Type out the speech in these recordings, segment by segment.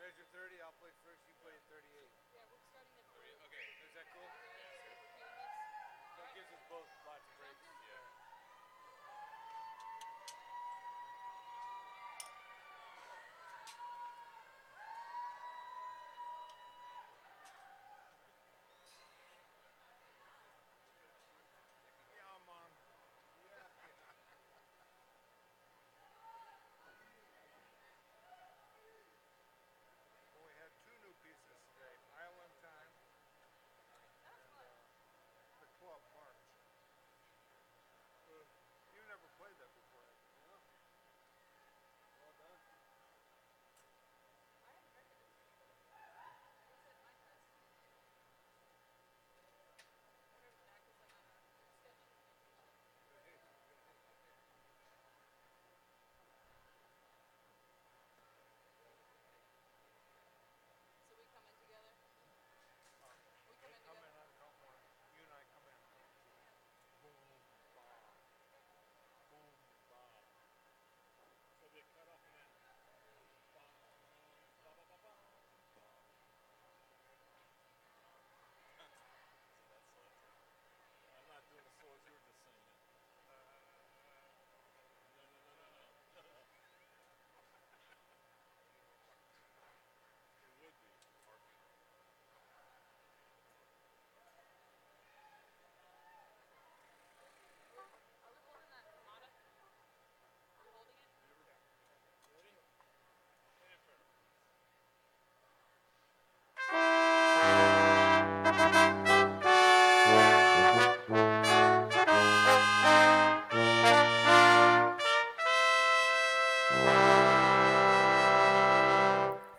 Measure 30, I'll play first, you play at 38. Yeah, we're starting at 3. Okay, is that cool? That gives us both lots of breaks. Yeah.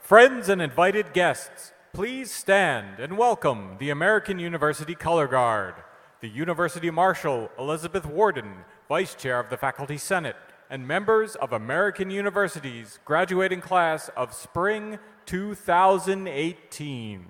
Friends and invited guests, please stand and welcome the American University Color Guard, the University Marshal Elizabeth Warden, Vice Chair of the Faculty Senate, and members of American University's graduating class of Spring 2018.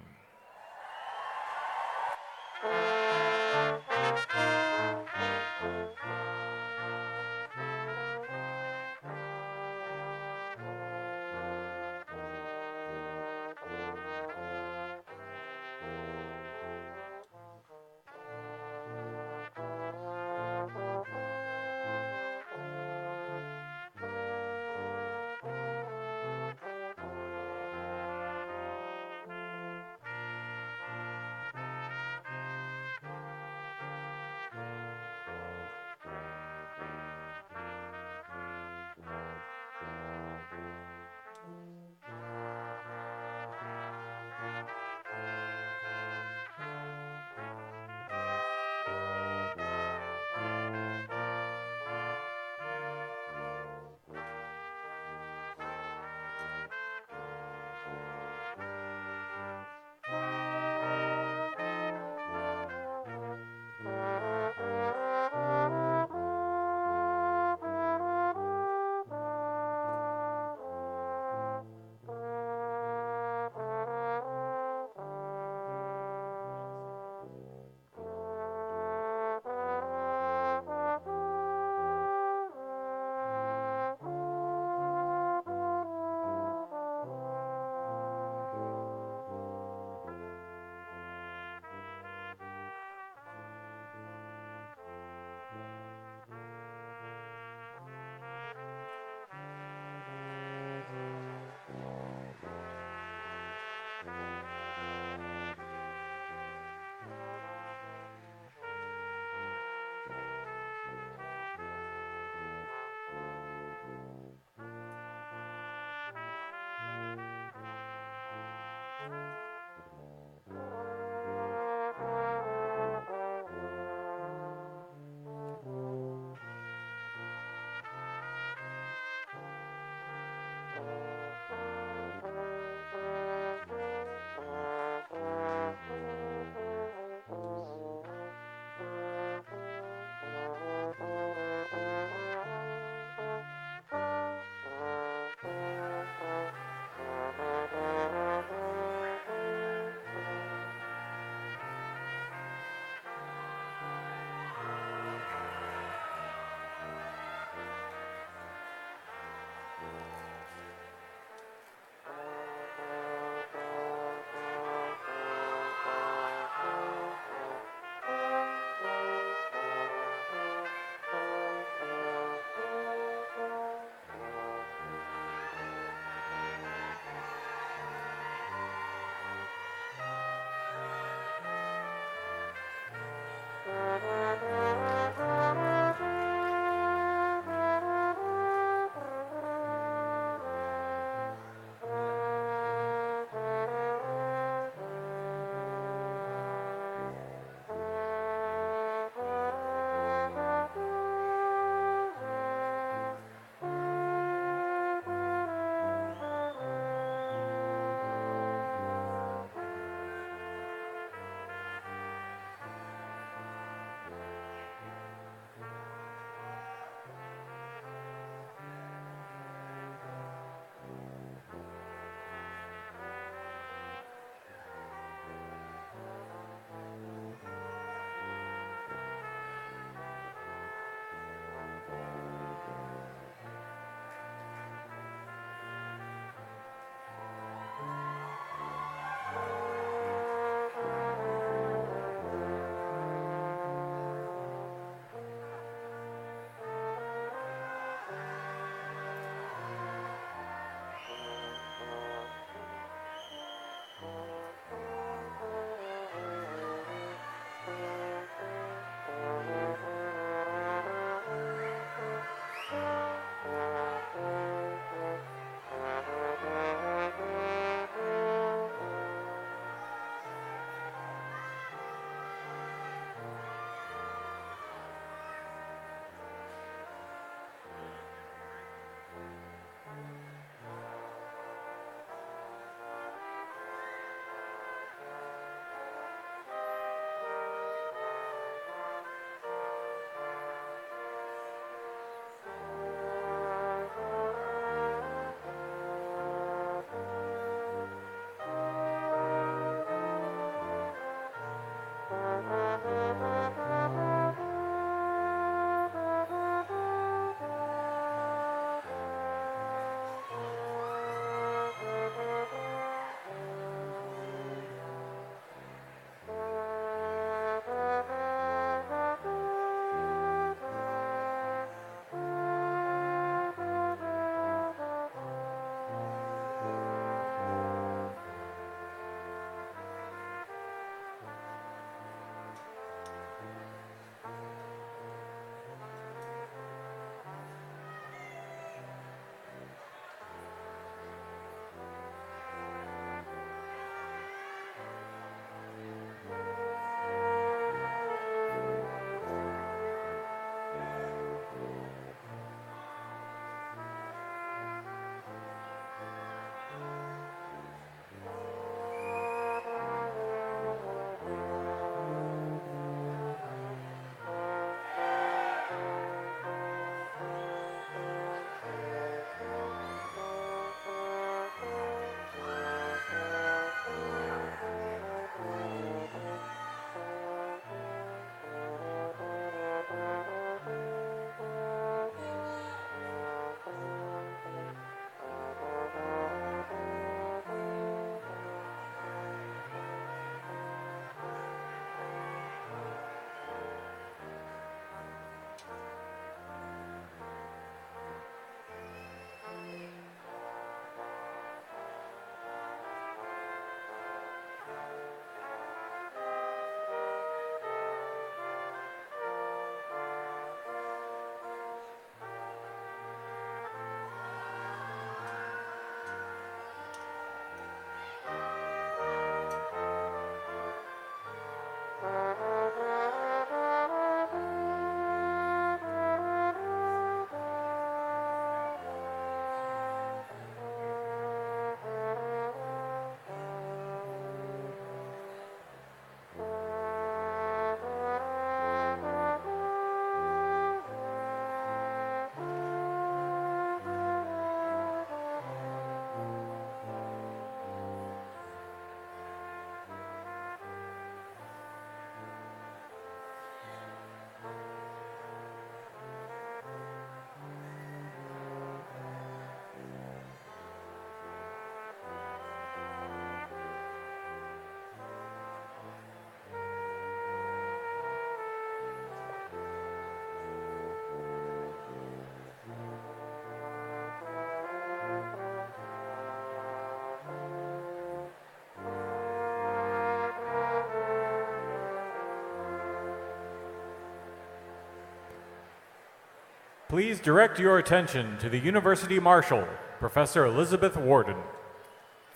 Please direct your attention to the University Marshal, Professor Elizabeth Warden.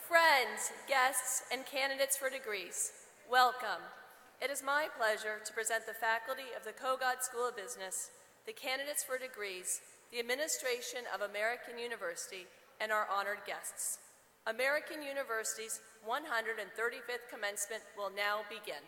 Friends, guests, and candidates for degrees, welcome. It is my pleasure to present the faculty of the Kogod School of Business, the candidates for degrees, the administration of American University, and our honored guests. American University's 135th commencement will now begin.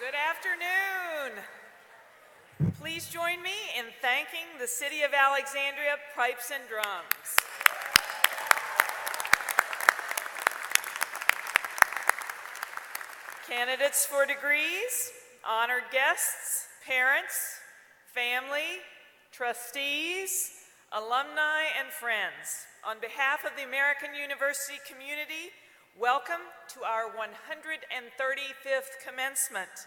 Good afternoon. Please join me in thanking the City of Alexandria Pipes and Drums. Candidates for degrees, honored guests, parents, family, trustees, alumni, and friends. On behalf of the American University community, welcome to our 135th commencement.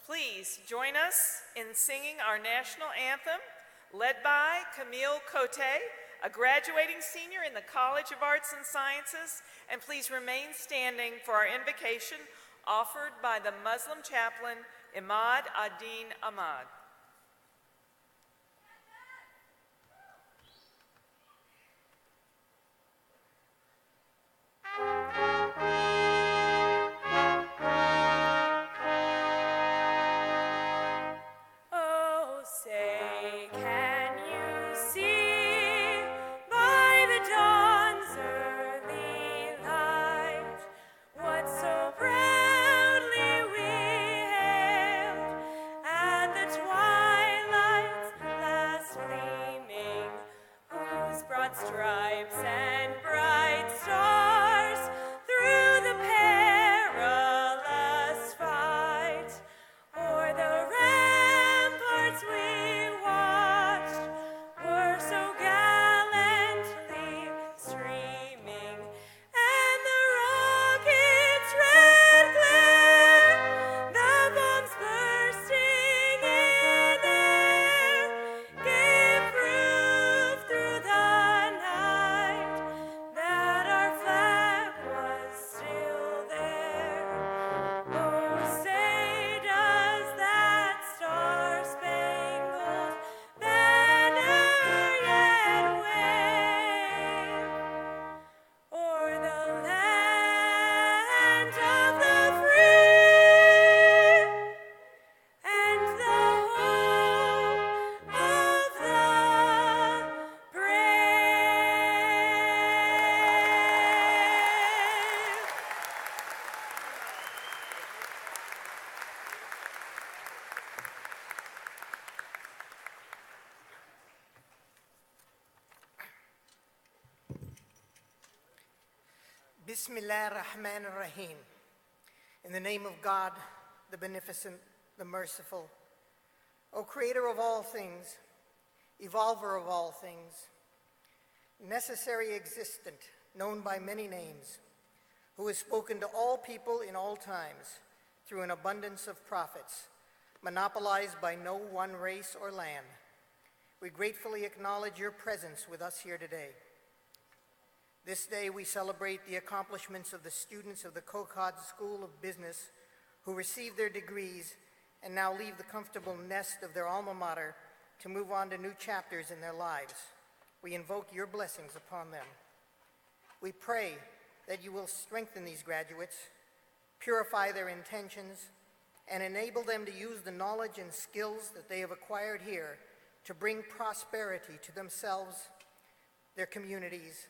Please join us in singing our national anthem, led by Camille Cote, a graduating senior in the College of Arts and Sciences, and please remain standing for our invocation offered by the Muslim chaplain, Imad Adin Ahmad. Stripes and bright stars through the perilous fight, o'er the ramparts we watched were so gallantly streaming, and the rockets' red glare, the bombs bursting in air, gave proof through the that our flag was still there. Oh, say does that star-spangled banner yet wave o'er the land of the free and the home of the Bismillah ar-Rahman ar-Rahim. In the name of God, the Beneficent, the Merciful, O Creator of all things, Evolver of all things, necessary existent, known by many names, who has spoken to all people in all times through an abundance of prophets, monopolized by no one race or land, we gratefully acknowledge your presence with us here today. This day we celebrate the accomplishments of the students of the Kogod School of Business who received their degrees and now leave the comfortable nest of their alma mater to move on to new chapters in their lives. We invoke your blessings upon them. We pray that you will strengthen these graduates, purify their intentions, and enable them to use the knowledge and skills that they have acquired here to bring prosperity to themselves, their communities,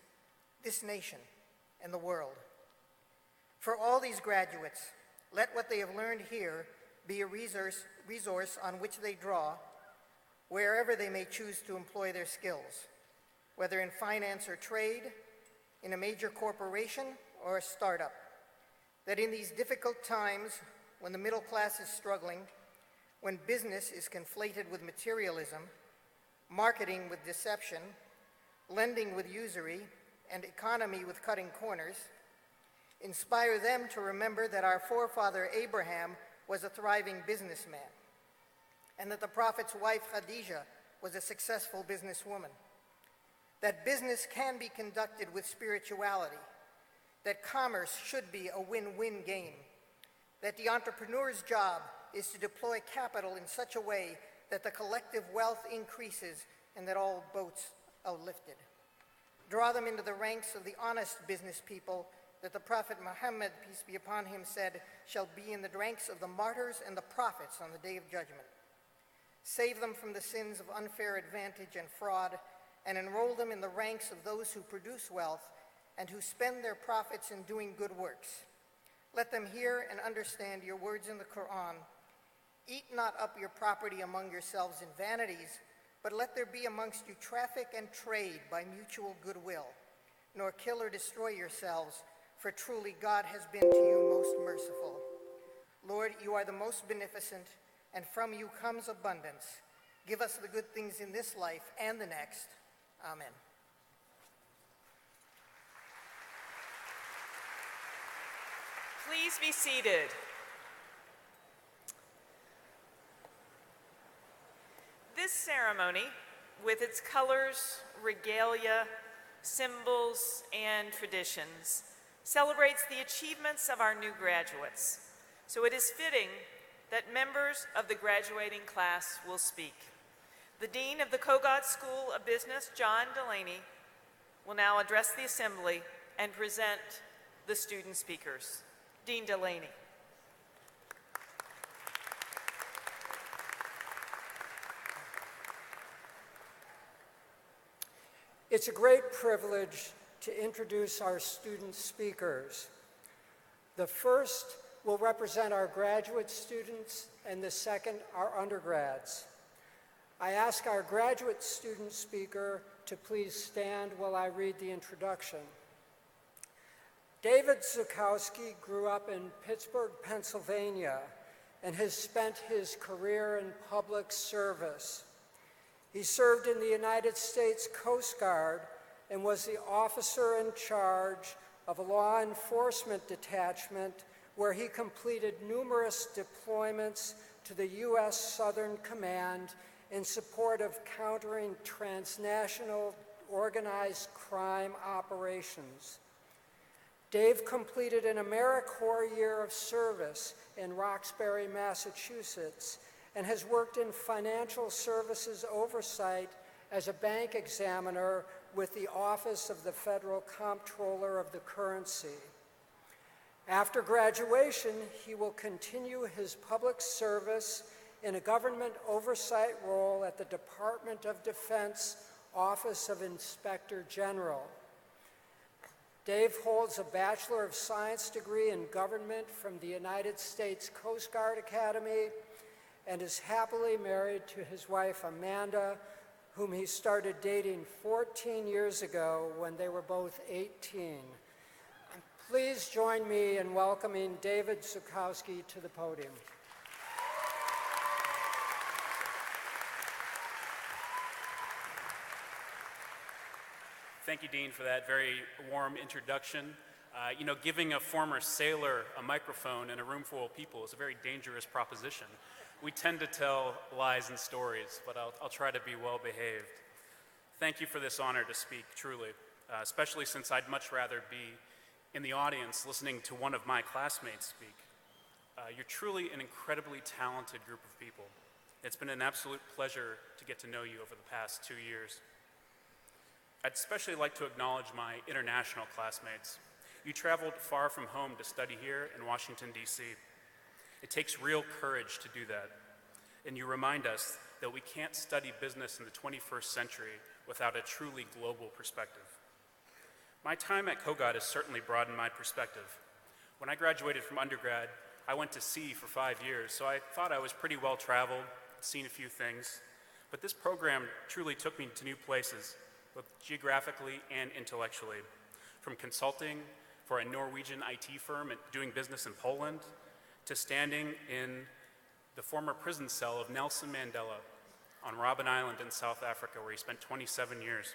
this nation, and the world. For all these graduates, let what they have learned here be a resource on which they draw wherever they may choose to employ their skills, whether in finance or trade, in a major corporation or a startup. That in these difficult times, when the middle class is struggling, when business is conflated with materialism, marketing with deception, lending with usury, and economy with cutting corners, inspire them to remember that our forefather Abraham was a thriving businessman, and that the prophet's wife Khadijah was a successful businesswoman, that business can be conducted with spirituality, that commerce should be a win-win game, that the entrepreneur's job is to deploy capital in such a way that the collective wealth increases and that all boats are lifted. Draw them into the ranks of the honest business people that the Prophet Muhammad, peace be upon him, said shall be in the ranks of the martyrs and the prophets on the day of judgment. Save them from the sins of unfair advantage and fraud, and enroll them in the ranks of those who produce wealth and who spend their profits in doing good works. Let them hear and understand your words in the Quran Eat not up your property among yourselves in vanities, but let there be amongst you traffic and trade by mutual goodwill. Nor kill or destroy yourselves, for truly God has been to you most merciful. Lord, you are the most beneficent, and from you comes abundance. Give us the good things in this life and the next. Amen. Please be seated. This ceremony, with its colors, regalia, symbols, and traditions, celebrates the achievements of our new graduates. So it is fitting that members of the graduating class will speak. The Dean of the Kogod School of Business, John Delaney, will now address the assembly and present the student speakers. Dean Delaney. It's a great privilege to introduce our student speakers. The first will represent our graduate students, and the second, our undergrads. I ask our graduate student speaker to please stand while I read the introduction. David Zukowski grew up in Pittsburgh, Pennsylvania, and has spent his career in public service. He served in the United States Coast Guard and was the officer in charge of a law enforcement detachment where he completed numerous deployments to the U.S. Southern Command in support of countering transnational organized crime operations. Dave completed an AmeriCorps year of service in Roxbury, Massachusetts, and has worked in financial services oversight as a bank examiner with the Office of the Federal Comptroller of the Currency. After graduation, he will continue his public service in a government oversight role at the Department of Defense Office of Inspector General. Dave holds a Bachelor of Science degree in government from the United States Coast Guard Academy and is happily married to his wife, Amanda, whom he started dating 14 years ago when they were both 18. Please join me in welcoming David Zukowski to the podium. Thank you, Dean, for that very warm introduction. Giving a former sailor a microphone in a room full of people is a very dangerous proposition. We tend to tell lies and stories, but I'll try to be well behaved. Thank you for this honor to speak, truly, especially since I'd much rather be in the audience listening to one of my classmates speak. You're truly an incredibly talented group of people. It's been an absolute pleasure to get to know you over the past 2 years. I'd especially like to acknowledge my international classmates. You traveled far from home to study here in Washington, D.C. It takes real courage to do that, and you remind us that we can't study business in the 21st century without a truly global perspective. My time at Kogod has certainly broadened my perspective. When I graduated from undergrad, I went to sea for 5 years, so I thought I was pretty well traveled, seen a few things, but this program truly took me to new places, both geographically and intellectually, from consulting for a Norwegian IT firm and doing business in Poland, to standing in the former prison cell of Nelson Mandela on Robben Island in South Africa, where he spent 27 years.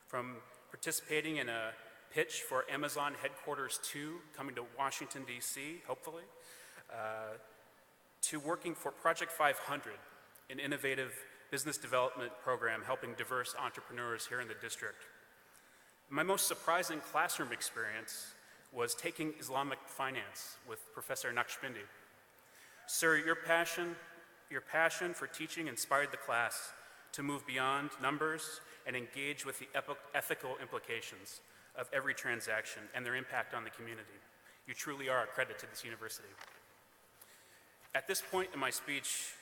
From participating in a pitch for Amazon Headquarters 2, coming to Washington, D.C., hopefully, to working for Project 500, an innovative business development program helping diverse entrepreneurs here in the district. My most surprising classroom experience was taking Islamic finance with Professor Naqshbindi. Sir, your passion for teaching inspired the class to move beyond numbers and engage with the ethical implications of every transaction and their impact on the community. You truly are a credit to this university. At this point in my speech,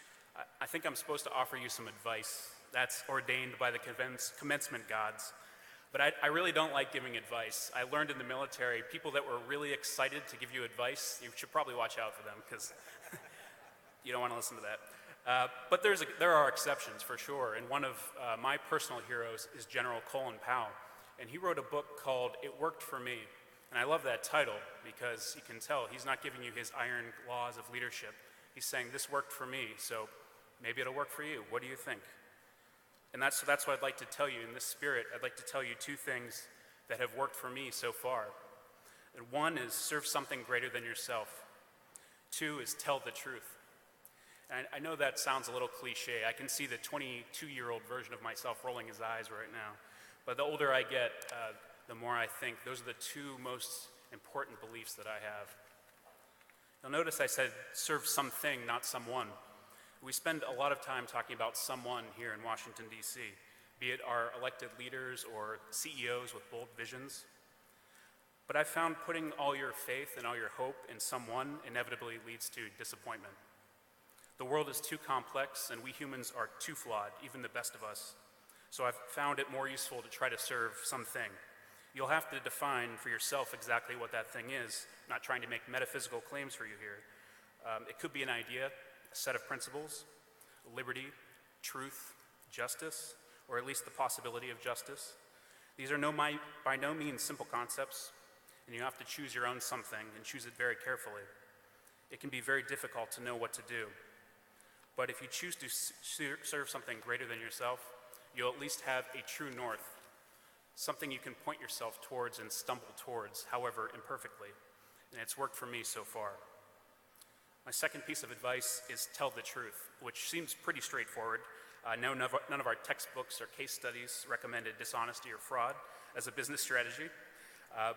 I think I'm supposed to offer you some advice that's ordained by the commencement gods. But I really don't like giving advice. I learned in the military, people that were really excited to give you advice, you should probably watch out for them, because You don't want to listen to that. But there are exceptions for sure, and one of my personal heroes is General Colin Powell, and he wrote a book called It Worked for Me, and I love that title because you can tell he's not giving you his iron laws of leadership. He's saying, this worked for me, so maybe it'll work for you. What do you think? And that's what I'd like to tell you in this spirit. I'd like to tell you two things that have worked for me so far. And one is serve something greater than yourself. Two is tell the truth. And I know that sounds a little cliche. I can see the 22-year-old version of myself rolling his eyes right now. But the older I get, the more I think those are the two most important beliefs that I have. You'll notice I said serve something, not someone. We spend a lot of time talking about someone here in Washington, D.C., be it our elected leaders or CEOs with bold visions. But I've found putting all your faith and all your hope in someone inevitably leads to disappointment. The world is too complex, and we humans are too flawed, even the best of us. So I've found it more useful to try to serve something. You'll have to define for yourself exactly what that thing is. I'm not trying to make metaphysical claims for you here. It could be an idea, a set of principles, liberty, truth, justice, or at least the possibility of justice. These are by no means simple concepts, and you have to choose your own something and choose it very carefully. It can be very difficult to know what to do. But if you choose to serve something greater than yourself, you'll at least have a true north, something you can point yourself towards and stumble towards, however imperfectly. And it's worked for me so far. My second piece of advice is tell the truth, which seems pretty straightforward. None of our textbooks or case studies recommended dishonesty or fraud as a business strategy.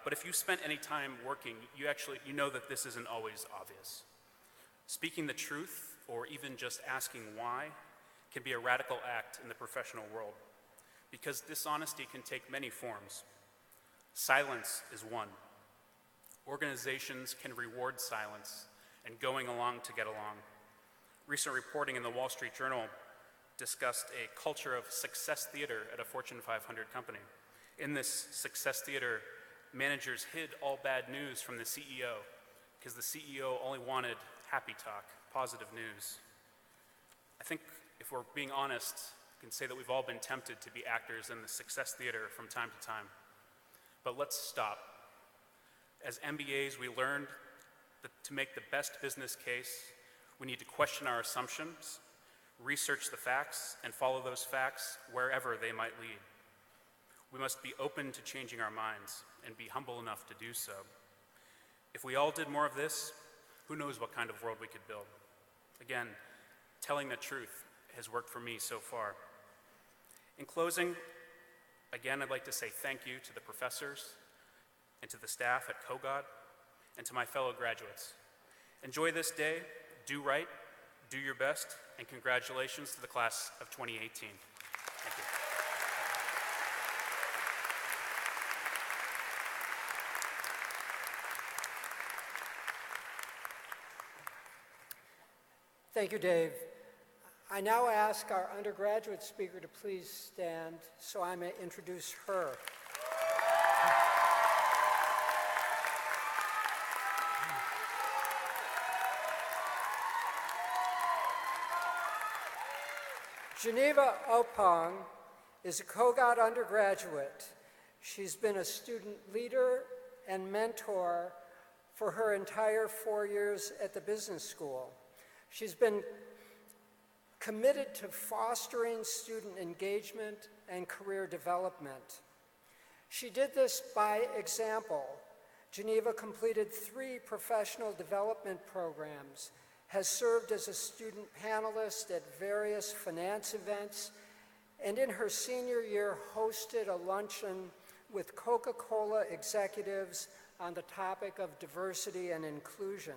But if you spent any time working, you know that this isn't always obvious. Speaking the truth, or even just asking why, can be a radical act in the professional world, because dishonesty can take many forms. Silence is one. Organizations can reward silence and going along to get along. Recent reporting in the Wall Street Journal discussed a culture of success theater at a Fortune 500 company. In this success theater, managers hid all bad news from the CEO because the CEO only wanted happy talk, positive news. I think if we're being honest, we can say that we've all been tempted to be actors in the success theater from time to time. But let's stop. As MBAs, we learned that to make the best business case, we need to question our assumptions, research the facts, and follow those facts wherever they might lead. We must be open to changing our minds and be humble enough to do so. If we all did more of this, who knows what kind of world we could build? Again, telling the truth has worked for me so far. In closing, again, I'd like to say thank you to the professors and to the staff at Kogod and to my fellow graduates. Enjoy this day, do right, do your best, and congratulations to the class of 2018. Thank you. Thank you, Dave. I now ask our undergraduate speaker to please stand so I may introduce her. Geneva Opong is a Kogod undergraduate. She's been a student leader and mentor for her entire 4 years at the business school. She's been committed to fostering student engagement and career development. She did this by example. Geneva completed 3 professional development programs, has served as a student panelist at various finance events, and in her senior year hosted a luncheon with Coca-Cola executives on the topic of diversity and inclusion.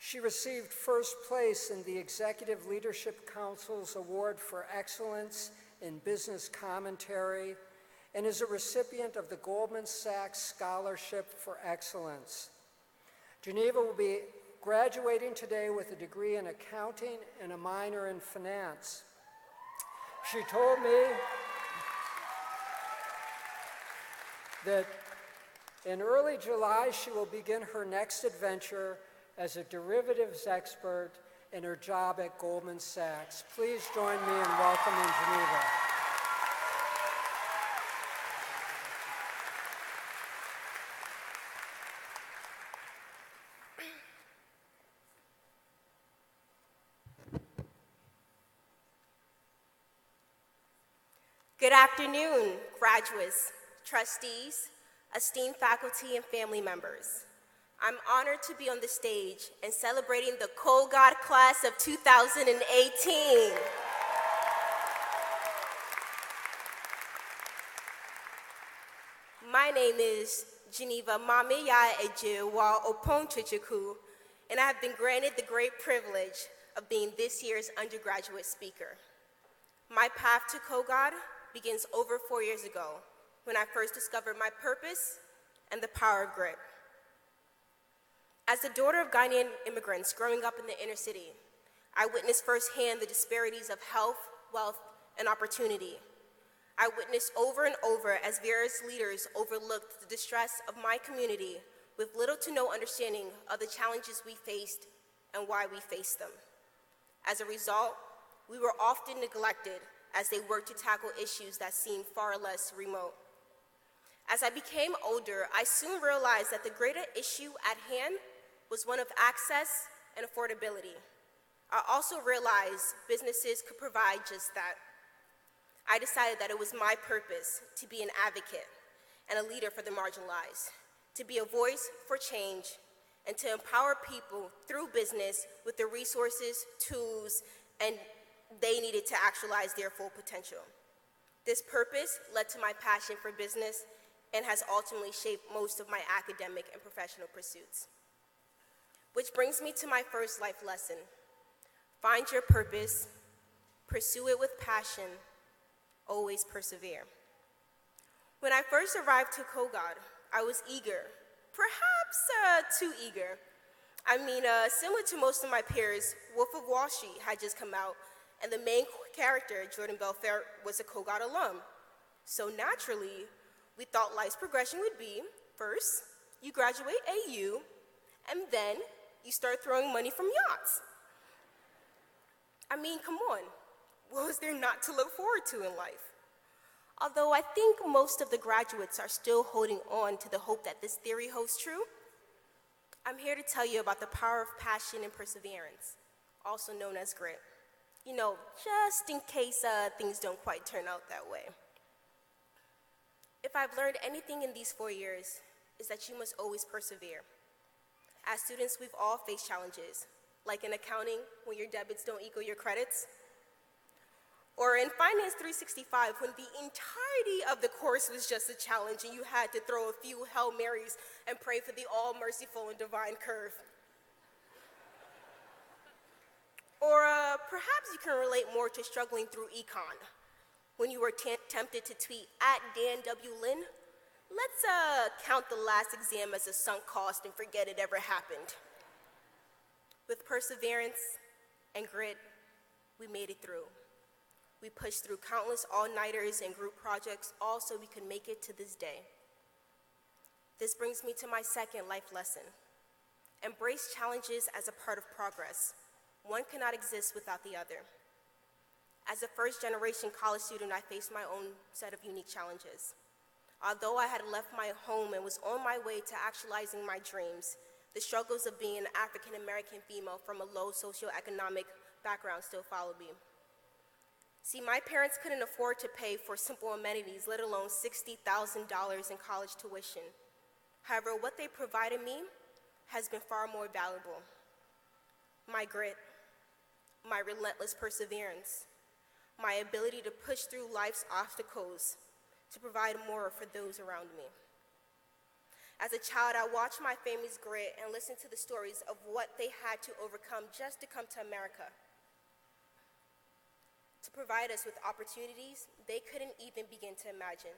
She received first place in the Executive Leadership Council's Award for Excellence in Business Commentary and is a recipient of the Goldman Sachs Scholarship for Excellence. Geneva will be graduating today with a degree in accounting and a minor in finance. She told me that in early July she will begin her next adventure as a derivatives expert in her job at Goldman Sachs. Please join me in welcoming Geneva. Good afternoon, graduates, trustees, esteemed faculty, and family members. I'm honored to be on the stage and celebrating the Kogod class of 2018. My name is Geneva Mamiya Ejewa Oponchichiku, and I have been granted the great privilege of being this year's undergraduate speaker. My path to Kogod begins over 4 years ago when I first discovered my purpose and the power of grit. As the daughter of Ghanaian immigrants growing up in the inner city, I witnessed firsthand the disparities of health, wealth, and opportunity. I witnessed over and over as various leaders overlooked the distress of my community with little to no understanding of the challenges we faced and why we faced them. As a result, we were often neglected as they worked to tackle issues that seemed far less remote. As I became older, I soon realized that the greater issue at hand was one of access and affordability. I also realized businesses could provide just that. I decided that it was my purpose to be an advocate and a leader for the marginalized, to be a voice for change, and to empower people through business with the resources, tools, and they needed to actualize their full potential. This purpose led to my passion for business and has ultimately shaped most of my academic and professional pursuits. Which brings me to my first life lesson. Find your purpose, pursue it with passion, always persevere. When I first arrived to Kogod, I was eager, perhaps too eager. I mean, similar to most of my peers, Wolf of Wall Street had just come out, and the main character, Jordan Belfair, was a Kogod alum. So naturally, we thought life's progression would be, first, you graduate AU, and then you start throwing money from yachts. I mean, come on, what was there not to look forward to in life? Although I think most of the graduates are still holding on to the hope that this theory holds true, I'm here to tell you about the power of passion and perseverance, also known as grit. You know, just in case things don't quite turn out that way. If I've learned anything in these 4 years, is that you must always persevere. As students, we've all faced challenges, like in accounting, when your debits don't equal your credits, or in Finance 365, when the entirety of the course was just a challenge and you had to throw a few Hail Marys and pray for the all-merciful and divine curve. Or perhaps you can relate more to struggling through econ, when you were tempted to tweet at Dan W. Lin, let's count the last exam as a sunk cost and forget it ever happened. With perseverance and grit, we made it through. We pushed through countless all-nighters and group projects, all so we could make it to this day. This brings me to my second life lesson. Embrace challenges as a part of progress. One cannot exist without the other. As a first-generation college student, I faced my own set of unique challenges. Although I had left my home and was on my way to actualizing my dreams, the struggles of being an African-American female from a low socioeconomic background still followed me. See, my parents couldn't afford to pay for simple amenities, let alone $60,000 in college tuition. However, what they provided me has been far more valuable. My grit, my relentless perseverance, my ability to push through life's obstacles to provide more for those around me. As a child, I watched my family's grit and listened to the stories of what they had to overcome just to come to America, to provide us with opportunities they couldn't even begin to imagine.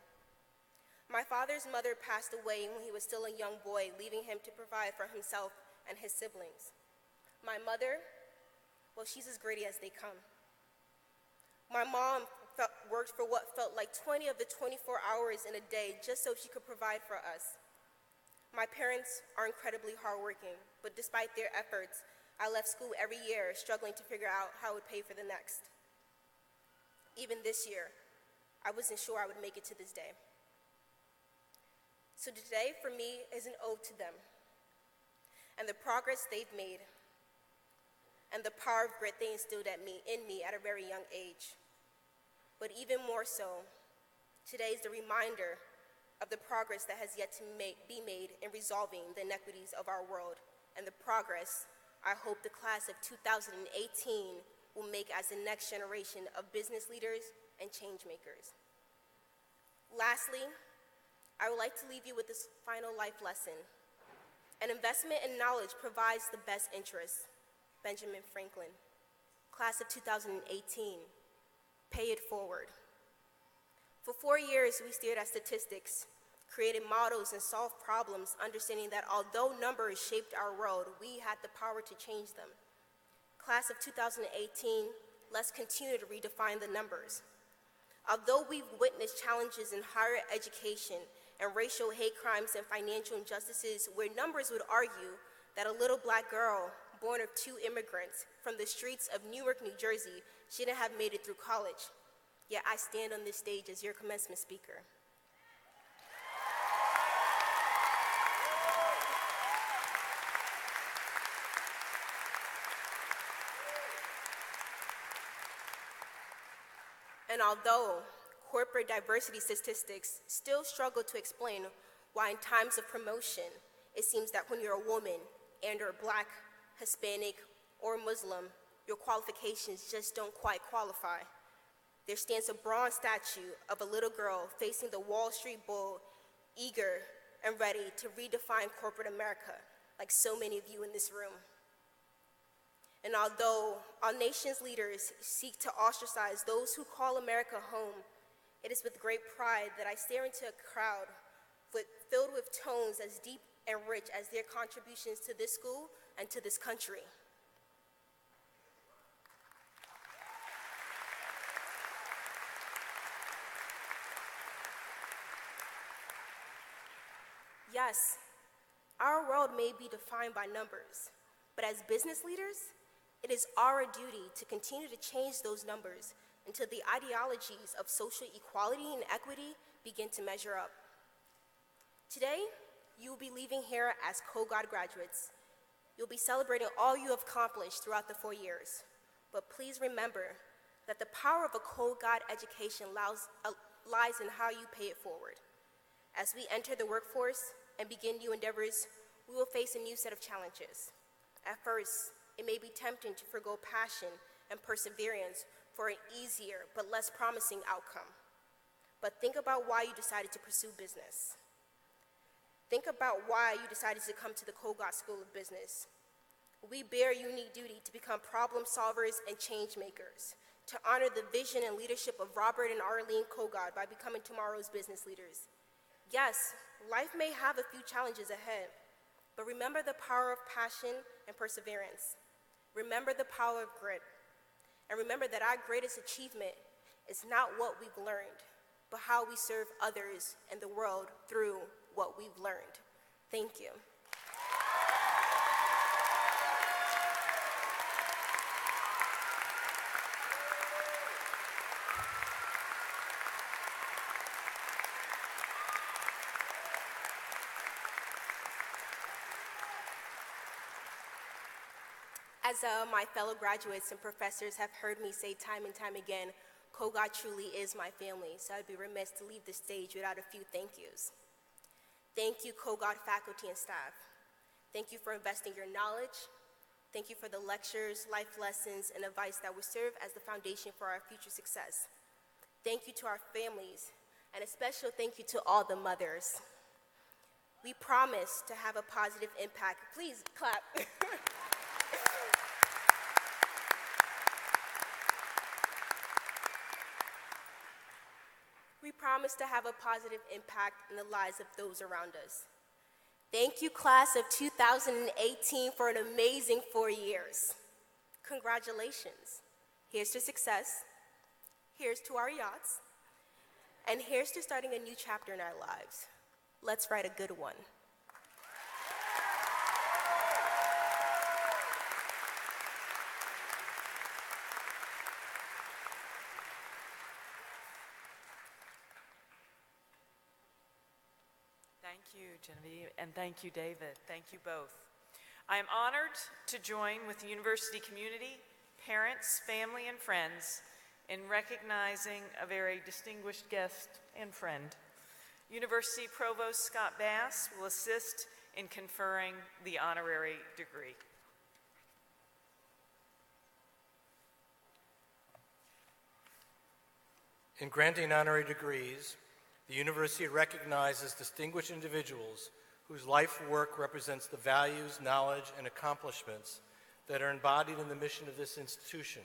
My father's mother passed away when he was still a young boy, leaving him to provide for himself and his siblings. My mother, well, she's as gritty as they come. My mom worked for what felt like 20 of the 24 hours in a day just so she could provide for us. My parents are incredibly hardworking, but despite their efforts, I left school every year struggling to figure out how I would pay for the next. Even this year, I wasn't sure I would make it to this day. So today, for me, is an ode to them and the progress they've made and the power of grit they instilled in me at a very young age. But even more so, today is the reminder of the progress that has yet to be made in resolving the inequities of our world and the progress I hope the class of 2018 will make as the next generation of business leaders and change makers. Lastly, I would like to leave you with this final life lesson. An investment in knowledge provides the best interest. Benjamin Franklin. Class of 2018, pay it forward. For 4 years, we stared at statistics, created models, and solved problems, understanding that although numbers shaped our world, we had the power to change them. Class of 2018, let's continue to redefine the numbers. Although we've witnessed challenges in higher education and racial hate crimes and financial injustices where numbers would argue that a little black girl born of 2 immigrants from the streets of Newark, New Jersey shouldn't have made it through college, yet I stand on this stage as your commencement speaker. And although corporate diversity statistics still struggle to explain why in times of promotion, it seems that when you're a woman and or black, Hispanic, or Muslim, your qualifications just don't quite qualify. There stands a bronze statue of a little girl facing the Wall Street Bull, eager and ready to redefine corporate America, like so many of you in this room. And although our nation's leaders seek to ostracize those who call America home, it is with great pride that I stare into a crowd filled with tones as deep and rich as their contributions to this school and to this country. Yes, our world may be defined by numbers, but as business leaders, it is our duty to continue to change those numbers until the ideologies of social equality and equity begin to measure up. Today, you will be leaving here as Kogod graduates. You'll be celebrating all you have accomplished throughout the 4 years. But please remember that the power of a Kogod education lies in how you pay it forward. As we enter the workforce and begin new endeavors, we will face a new set of challenges. At first, it may be tempting to forgo passion and perseverance for an easier but less promising outcome. But think about why you decided to pursue business. Think about why you decided to come to the Kogod School of Business. We bear a unique duty to become problem solvers and change makers, to honor the vision and leadership of Robert and Arlene Kogod by becoming tomorrow's business leaders. Yes, life may have a few challenges ahead, but remember the power of passion and perseverance. Remember the power of grit. And remember that our greatest achievement is not what we've learned, but how we serve others and the world through what we've learned. Thank you. As my fellow graduates and professors have heard me say time and time again, Kogod truly is my family, so I'd be remiss to leave the stage without a few thank yous. Thank you, Kogod faculty and staff. Thank you for investing your knowledge. Thank you for the lectures, life lessons, and advice that will serve as the foundation for our future success. Thank you to our families, and a special thank you to all the mothers. We promise to have a positive impact. Please clap. We promise to have a positive impact in the lives of those around us. Thank you, class of 2018, for an amazing 4 years. Congratulations. Here's to success. Here's to our yachts. And here's to starting a new chapter in our lives. Let's write a good one. Thank you, Genevieve, and thank you, David. Thank you both. I am honored to join with the university community, parents, family, and friends in recognizing a very distinguished guest and friend. University Provost Scott Bass will assist in conferring the honorary degree. In granting honorary degrees, the university recognizes distinguished individuals whose life work represents the values, knowledge, and accomplishments that are embodied in the mission of this institution.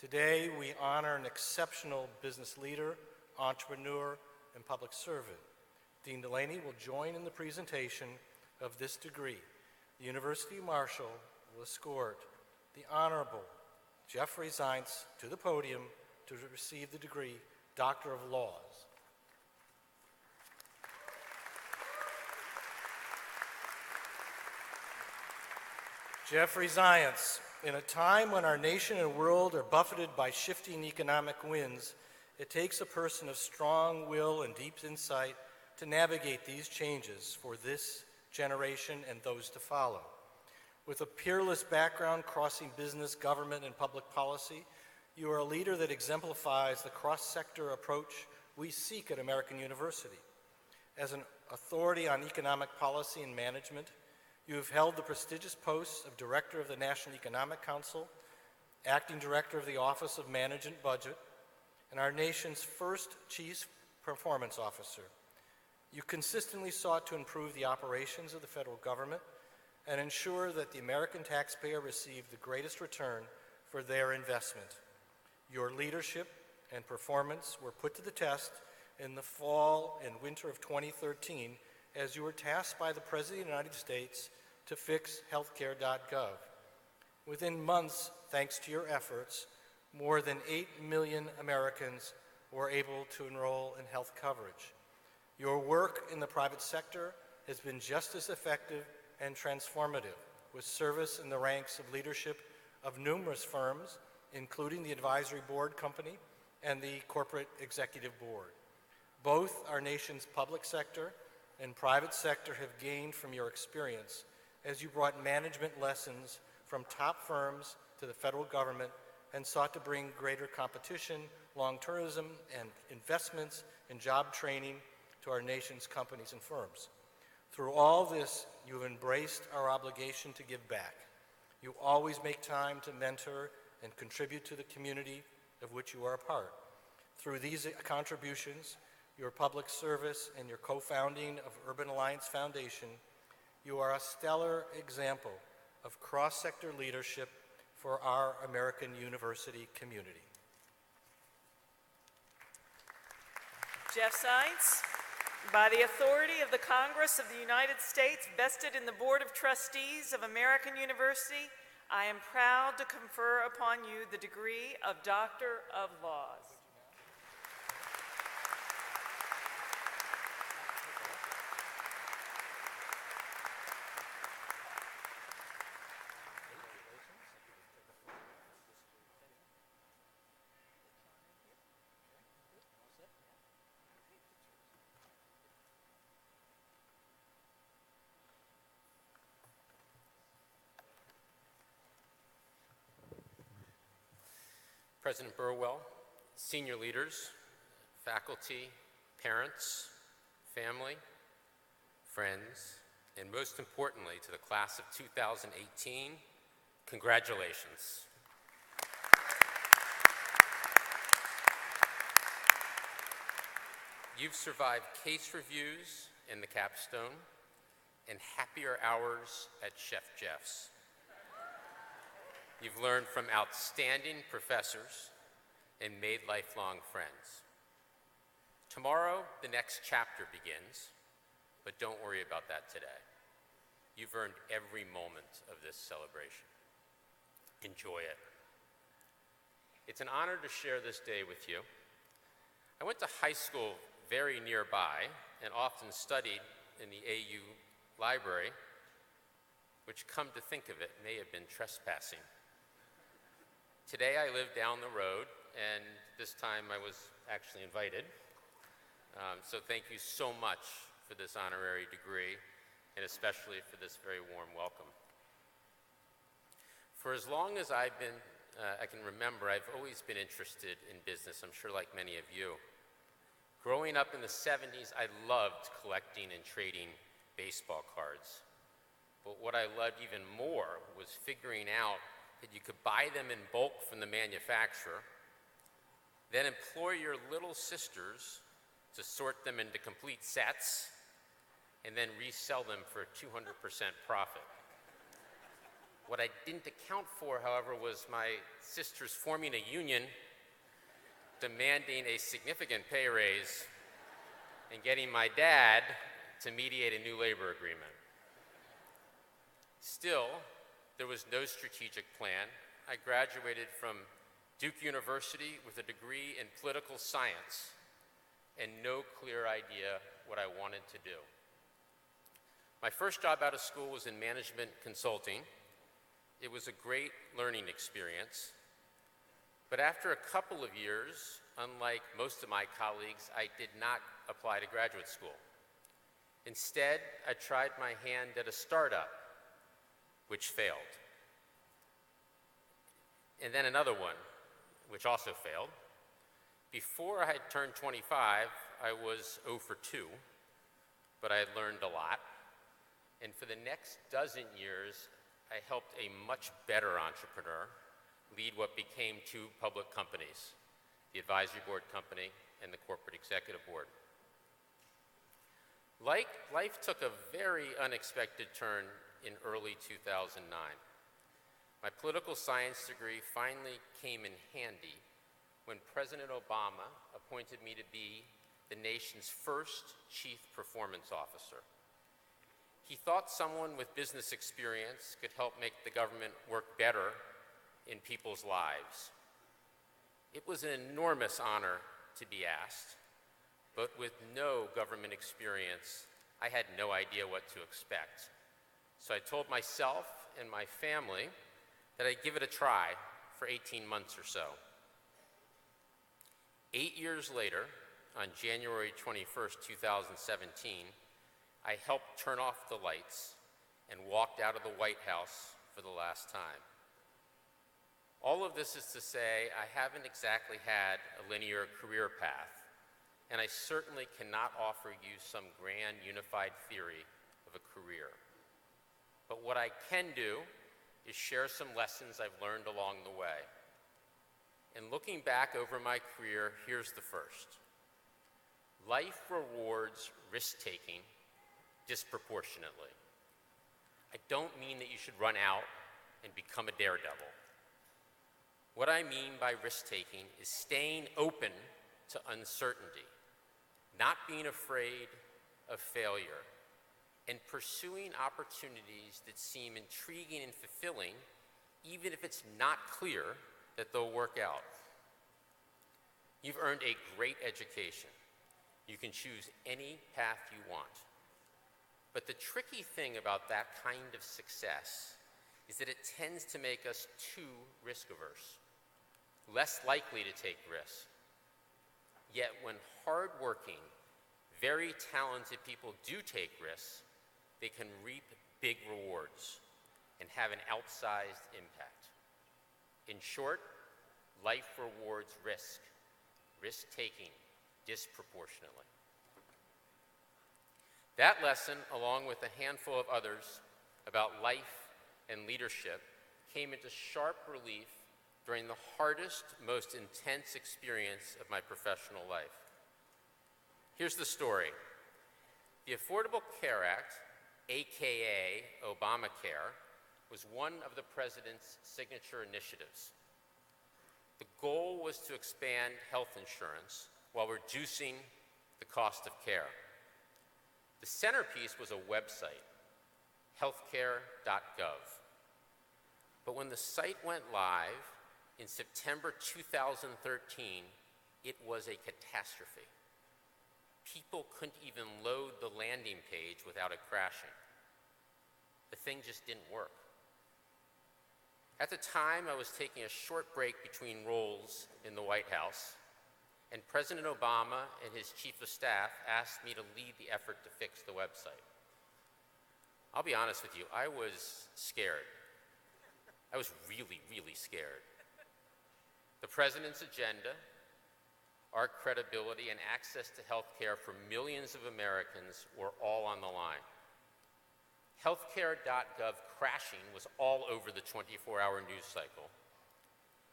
Today, we honor an exceptional business leader, entrepreneur, and public servant. Dean Delaney will join in the presentation of this degree. The University Marshal will escort the Honorable Jeffrey Zients to the podium to receive the degree Doctor of Laws. Jeffrey Zients, in a time when our nation and world are buffeted by shifting economic winds, it takes a person of strong will and deep insight to navigate these changes for this generation and those to follow. With a peerless background crossing business, government, and public policy, you are a leader that exemplifies the cross-sector approach we seek at American University. As an authority on economic policy and management, you have held the prestigious posts of Director of the National Economic Council, Acting Director of the Office of Management Budget, and our nation's first Chief Performance Officer. You consistently sought to improve the operations of the federal government and ensure that the American taxpayer received the greatest return for their investment. Your leadership and performance were put to the test in the fall and winter of 2013 as you were tasked by the President of the United States to fix healthcare.gov. Within months, thanks to your efforts, more than 8 million Americans were able to enroll in health coverage. Your work in the private sector has been just as effective and transformative, with service in the ranks of leadership of numerous firms, including the Advisory Board Company and the Corporate Executive Board. Both our nation's public sector and private sector have gained from your experience as you brought management lessons from top firms to the federal government and sought to bring greater competition, long-termism, and investments in job training to our nation's companies and firms. Through all this, you have embraced our obligation to give back. You always make time to mentor and contribute to the community of which you are a part. Through these contributions, your public service, and your co-founding of Urban Alliance Foundation, you are a stellar example of cross-sector leadership for our American university community. Jeff Zients, by the authority of the Congress of the United States vested in the Board of Trustees of American University, I am proud to confer upon you the degree of Doctor of Laws. President Burwell, senior leaders, faculty, parents, family, friends, and most importantly to the class of 2018, congratulations. You've survived case reviews in the capstone and happier hours at Chef Jeff's. You've learned from outstanding professors and made lifelong friends. Tomorrow, the next chapter begins, but don't worry about that today. You've earned every moment of this celebration. Enjoy it. It's an honor to share this day with you. I went to high school very nearby and often studied in the AU library, which, come to think of it, may have been trespassing. Today I live down the road, and this time I was actually invited. So thank you so much for this honorary degree, and especially for this very warm welcome. For as long as I can remember, I've always been interested in business, I'm sure like many of you. Growing up in the 70s, I loved collecting and trading baseball cards. But what I loved even more was figuring out that you could buy them in bulk from the manufacturer, then employ your little sisters to sort them into complete sets, and then resell them for a 200% profit. What I didn't account for, however, was my sisters forming a union, demanding a significant pay raise, and getting my dad to mediate a new labor agreement. Still, there was no strategic plan. I graduated from Duke University with a degree in political science and no clear idea what I wanted to do. My first job out of school was in management consulting. It was a great learning experience. But after a couple of years, unlike most of my colleagues, I did not apply to graduate school. Instead, I tried my hand at a startup, which failed. And then another one, which also failed. Before I had turned 25, I was 0 for 2, but I had learned a lot. And for the next dozen years, I helped a much better entrepreneur lead what became 2 public companies, the advisory board company and the corporate executive board. Life took a very unexpected turn in early 2009. My political science degree finally came in handy when President Obama appointed me to be the nation's first chief performance officer. He thought someone with business experience could help make the government work better in people's lives. It was an enormous honor to be asked, but with no government experience, I had no idea what to expect. So I told myself and my family that I'd give it a try for 18 months or so. 8 years later, on January 21st, 2017, I helped turn off the lights and walked out of the White House for the last time. All of this is to say I haven't exactly had a linear career path, and I certainly cannot offer you some grand unified theory of a career. But what I can do is share some lessons I've learned along the way. And looking back over my career, here's the first. Life rewards risk-taking disproportionately. I don't mean that you should run out and become a daredevil. What I mean by risk-taking is staying open to uncertainty, not being afraid of failure, and pursuing opportunities that seem intriguing and fulfilling, even if it's not clear that they'll work out. You've earned a great education. You can choose any path you want. But the tricky thing about that kind of success is that it tends to make us too risk-averse, less likely to take risks. Yet when hard-working, very talented people do take risks, they can reap big rewards and have an outsized impact. In short, life rewards risk-taking disproportionately. That lesson, along with a handful of others about life and leadership, came into sharp relief during the hardest, most intense experience of my professional life. Here's the story. The Affordable Care Act, AKA Obamacare, was one of the president's signature initiatives. The goal was to expand health insurance while reducing the cost of care. The centerpiece was a website, healthcare.gov. But when the site went live in September 2013, it was a catastrophe. People couldn't even load the landing page without it crashing. The thing just didn't work. At the time, I was taking a short break between roles in the White House, and President Obama and his chief of staff asked me to lead the effort to fix the website. I'll be honest with you, I was scared. I was really, really scared. The president's agenda, our credibility, and access to health care for millions of Americans were all on the line. Healthcare.gov crashing was all over the 24-hour news cycle,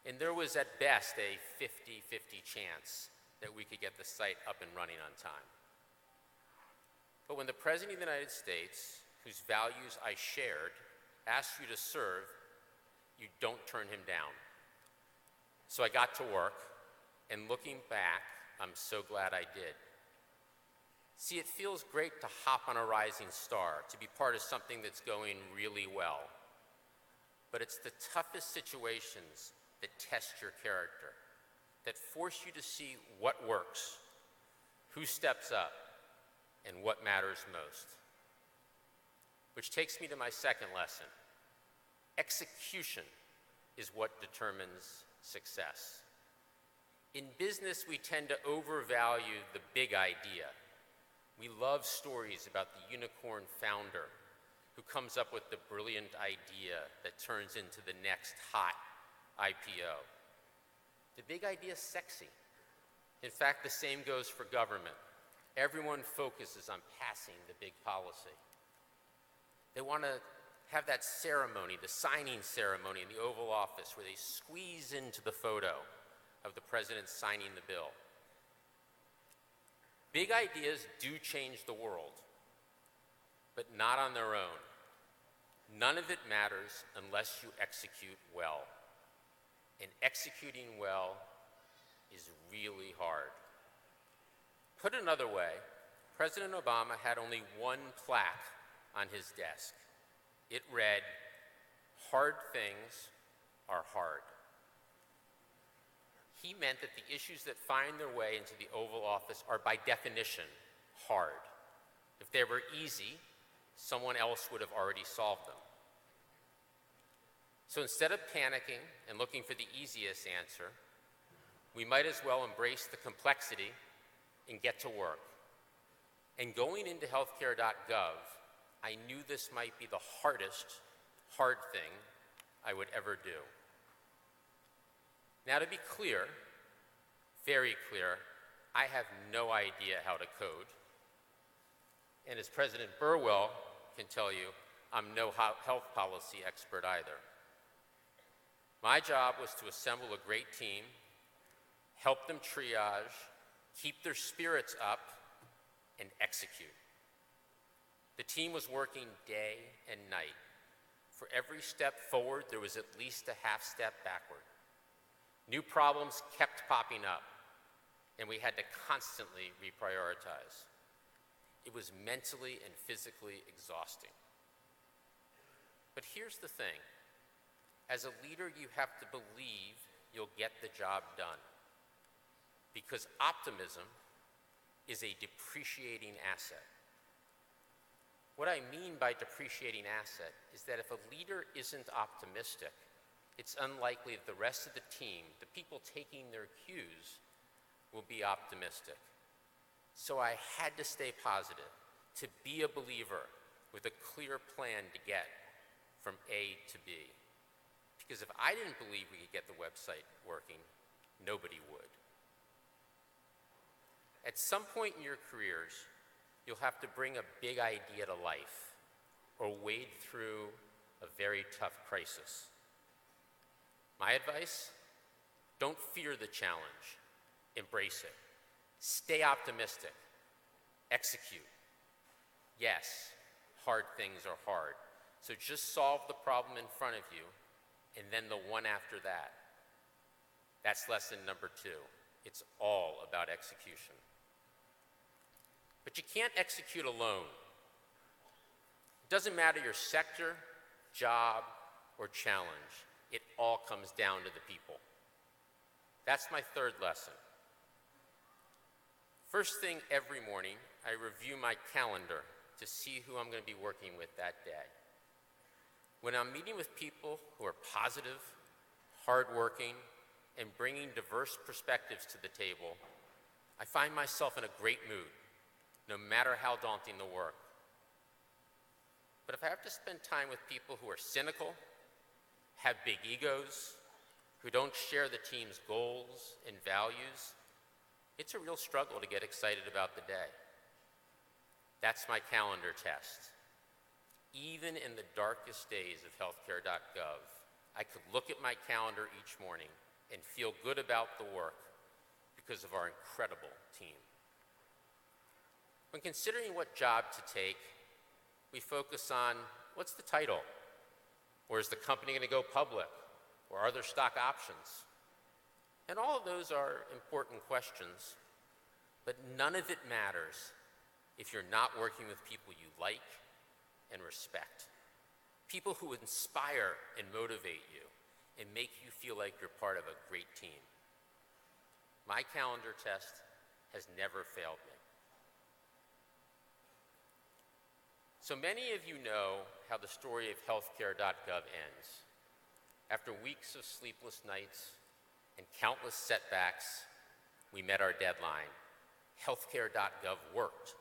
and there was at best a 50-50 chance that we could get the site up and running on time. But when the President of the United States, whose values I shared, asks you to serve, you don't turn him down. So I got to work, and looking back, I'm so glad I did. See, it feels great to hop on a rising star, to be part of something that's going really well. But it's the toughest situations that test your character, that force you to see what works, who steps up, and what matters most. Which takes me to my second lesson. Execution is what determines success. In business, we tend to overvalue the big idea. We love stories about the unicorn founder who comes up with the brilliant idea that turns into the next hot IPO. The big idea is sexy. In fact, the same goes for government. Everyone focuses on passing the big policy. They want to have that ceremony, the signing ceremony in the Oval Office, where they squeeze into the photo of the president signing the bill. Big ideas do change the world, but not on their own. None of it matters unless you execute well. And executing well is really hard. Put another way, President Obama had only one plaque on his desk. It read, "Hard things are hard." He meant that the issues that find their way into the Oval Office are by definition hard. If they were easy, someone else would have already solved them. So instead of panicking and looking for the easiest answer, we might as well embrace the complexity and get to work. And going into healthcare.gov, I knew this might be the hardest hard thing I would ever do. Now, to be clear, very clear, I have no idea how to code. And as President Burwell can tell you, I'm no health policy expert either. My job was to assemble a great team, help them triage, keep their spirits up, and execute. The team was working day and night. For every step forward, there was at least a half step backward. New problems kept popping up, and we had to constantly reprioritize. It was mentally and physically exhausting. But here's the thing. As a leader, you have to believe you'll get the job done, because optimism is a depreciating asset. What I mean by depreciating asset is that if a leader isn't optimistic, it's unlikely that the rest of the team, the people taking their cues, will be optimistic. So I had to stay positive, to be a believer with a clear plan to get from A to B. Because if I didn't believe we could get the website working, nobody would. At some point in your careers, you'll have to bring a big idea to life or wade through a very tough crisis. My advice? Don't fear the challenge. Embrace it. Stay optimistic. Execute. Yes, hard things are hard. So just solve the problem in front of you and then the one after that. That's lesson number 2. It's all about execution. But you can't execute alone. It doesn't matter your sector, job, or challenge. It all comes down to the people. That's my third lesson. First thing every morning, I review my calendar to see who I'm going to be working with that day. When I'm meeting with people who are positive, hardworking, and bringing diverse perspectives to the table, I find myself in a great mood, no matter how daunting the work. But if I have to spend time with people who are cynical, have big egos, who don't share the team's goals and values, it's a real struggle to get excited about the day. That's my calendar test. Even in the darkest days of healthcare.gov, I could look at my calendar each morning and feel good about the work because of our incredible team. When considering what job to take, we focus on what's the title? Or is the company going to go public? Or are there stock options? And all of those are important questions, but none of it matters if you're not working with people you like and respect. People who inspire and motivate you and make you feel like you're part of a great team. My calendar test has never failed me. So many of you know how the story of healthcare.gov ends. After weeks of sleepless nights and countless setbacks, we met our deadline. Healthcare.gov worked,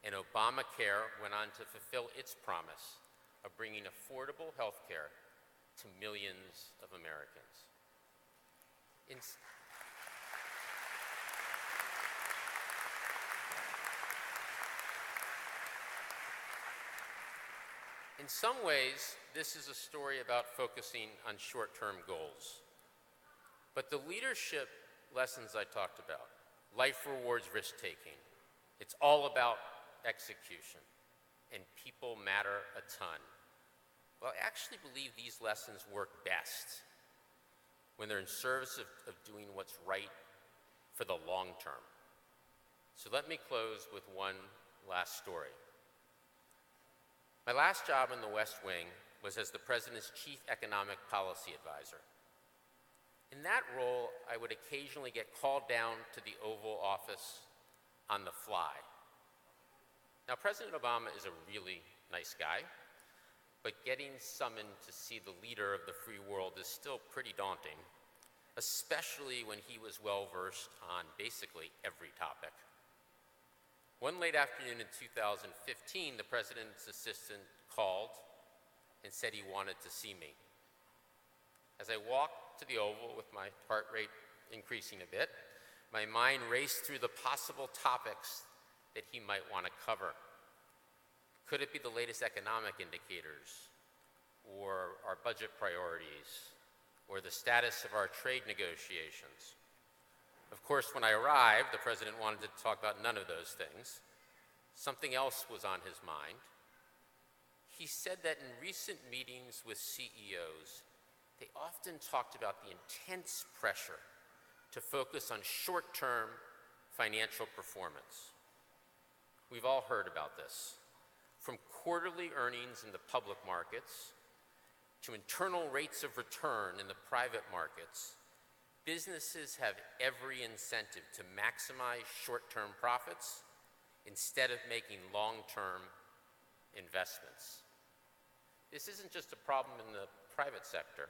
and Obamacare went on to fulfill its promise of bringing affordable healthcare to millions of Americans. In some ways, this is a story about focusing on short-term goals. But the leadership lessons I talked about, life rewards risk-taking, it's all about execution, and people matter a ton. Well, I actually believe these lessons work best when they're in service of doing what's right for the long term. So let me close with one last story. My last job in the West Wing was as the President's Chief Economic Policy Advisor. In that role, I would occasionally get called down to the Oval Office on the fly. Now, President Obama is a really nice guy, but getting summoned to see the leader of the free world is still pretty daunting, especially when he was well-versed on basically every topic. One late afternoon in 2015, the president's assistant called and said he wanted to see me. As I walked to the Oval with my heart rate increasing a bit, my mind raced through the possible topics that he might want to cover. Could it be the latest economic indicators, or our budget priorities, or the status of our trade negotiations? Of course, when I arrived, the president wanted to talk about none of those things. Something else was on his mind. He said that in recent meetings with CEOs, they often talked about the intense pressure to focus on short-term financial performance. We've all heard about this. From quarterly earnings in the public markets to internal rates of return in the private markets, businesses have every incentive to maximize short-term profits instead of making long-term investments. This isn't just a problem in the private sector.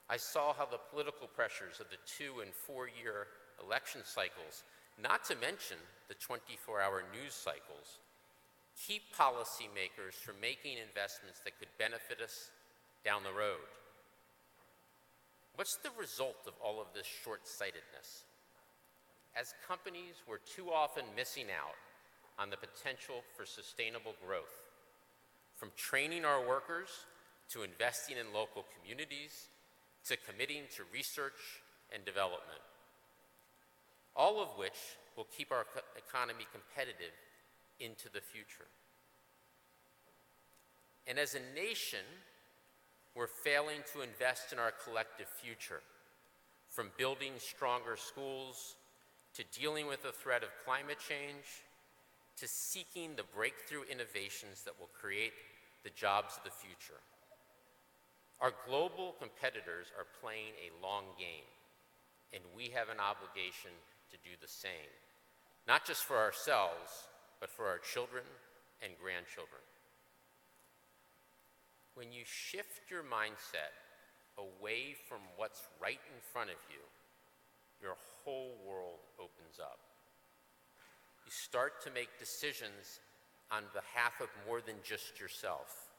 I saw how the political pressures of the 2- and 4-year election cycles, not to mention the 24-hour news cycles, keep policymakers from making investments that could benefit us down the road. What's the result of all of this short-sightedness? As companies, we're too often missing out on the potential for sustainable growth, from training our workers to investing in local communities to committing to research and development, all of which will keep our economy competitive into the future. And as a nation, we're failing to invest in our collective future, from building stronger schools, to dealing with the threat of climate change, to seeking the breakthrough innovations that will create the jobs of the future. Our global competitors are playing a long game, and we have an obligation to do the same, not just for ourselves, but for our children and grandchildren. When you shift your mindset away from what's right in front of you, your whole world opens up. start to make decisions on behalf of more than just yourself.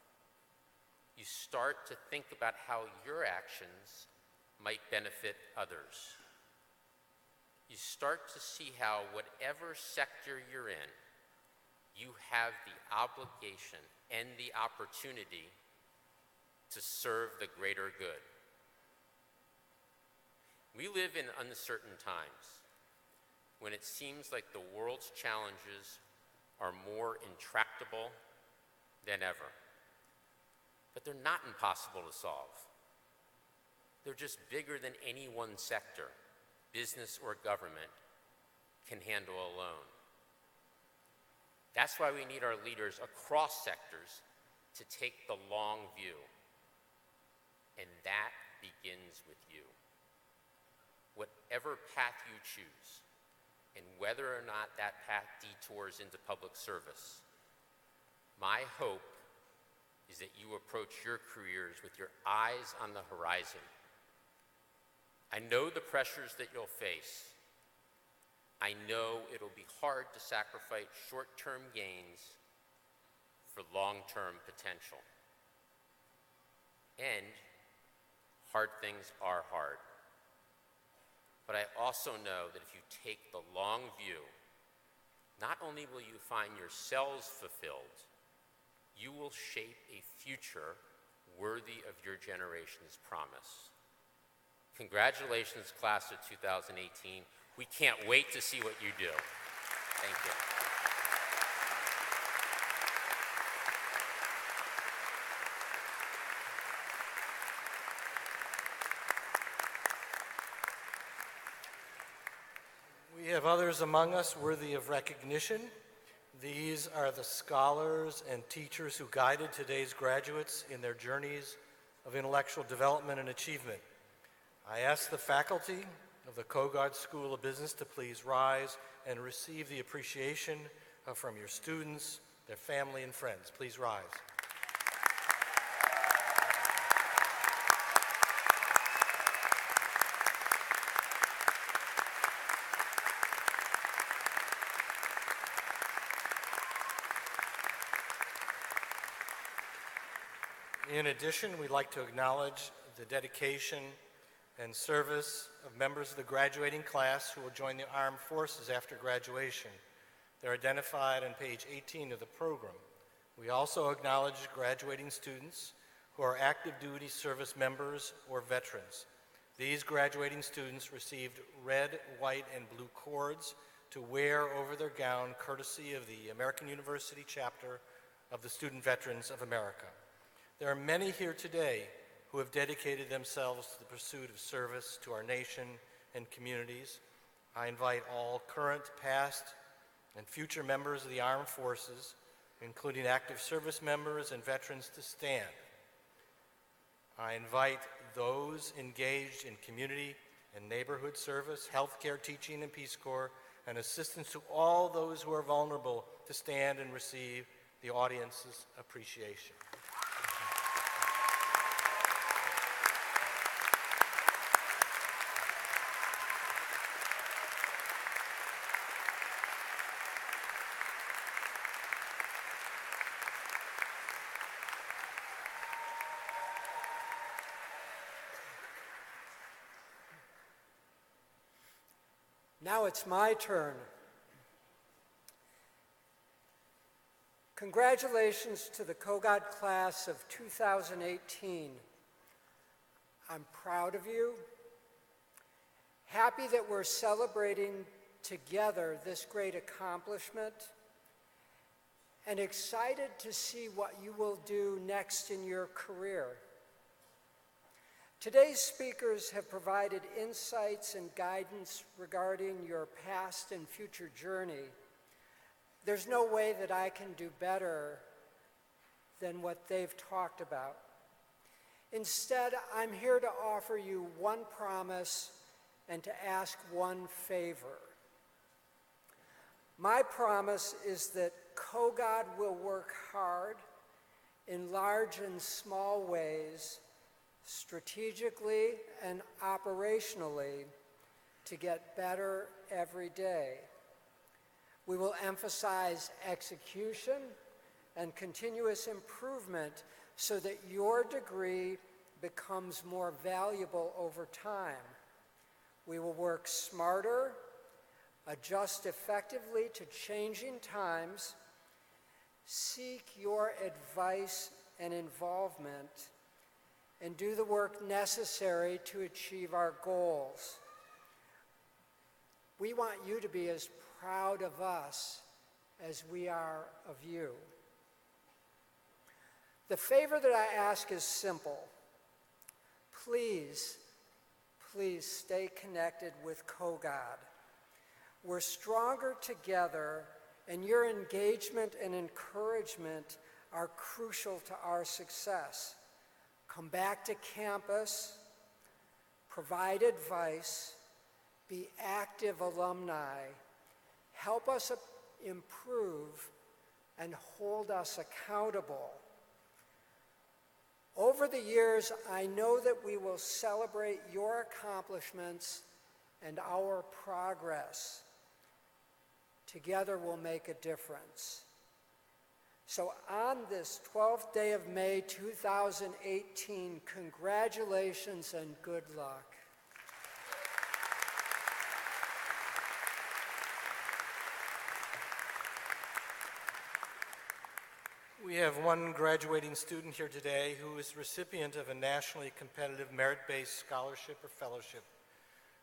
You start to think about how your actions might benefit others. You start to see how whatever sector you're in, you have the obligation and the opportunity to serve the greater good. We live in uncertain times when it seems like the world's challenges are more intractable than ever. But they're not impossible to solve. They're just bigger than any one sector, business or government, can handle alone. That's why we need our leaders across sectors to take the long view. And that begins with you. Whatever path you choose, and whether or not that path detours into public service, my hope is that you approach your careers with your eyes on the horizon. I know the pressures that you'll face. I know it'll be hard to sacrifice short-term gains for long-term potential. And hard things are hard. But I also know that if you take the long view, not only will you find yourselves fulfilled, you will shape a future worthy of your generation's promise. Congratulations, class of 2018. We can't wait to see what you do. Thank you. We have others among us worthy of recognition. These are the scholars and teachers who guided today's graduates in their journeys of intellectual development and achievement. I ask the faculty of the Kogod School of Business to please rise and receive the appreciation from your students, their family, and friends. Please rise. In addition, we'd like to acknowledge the dedication and service of members of the graduating class who will join the armed forces after graduation. They're identified on page 18 of the program. We also acknowledge graduating students who are active duty service members or veterans. These graduating students received red, white, and blue cords to wear over their gown courtesy of the American University chapter of the Student Veterans of America. There are many here today who have dedicated themselves to the pursuit of service to our nation and communities. I invite all current, past, and future members of the armed forces, including active service members and veterans, to stand. I invite those engaged in community and neighborhood service, healthcare, teaching, and Peace Corps, and assistance to all those who are vulnerable to stand and receive the audience's appreciation. Now it's my turn. Congratulations to the Kogod class of 2018. I'm proud of you. Happy that we're celebrating together this great accomplishment, and excited to see what you will do next in your career. Today's speakers have provided insights and guidance regarding your past and future journey. There's no way that I can do better than what they've talked about. Instead, I'm here to offer you one promise and to ask one favor. My promise is that Kogod will work hard in large and small ways, strategically and operationally, to get better every day. We will emphasize execution and continuous improvement so that your degree becomes more valuable over time. We will work smarter, adjust effectively to changing times, seek your advice and involvement, and do the work necessary to achieve our goals. We want you to be as proud of us as we are of you. The favor that I ask is simple. Please stay connected with Kogod. We're stronger together, and your engagement and encouragement are crucial to our success. Come back to campus, provide advice, be active alumni, help us improve, and hold us accountable. Over the years, I know that we will celebrate your accomplishments and our progress. Together we'll make a difference. So on this 12th day of May 2018, congratulations and good luck. We have one graduating student here today who is recipient of a nationally competitive merit-based scholarship or fellowship.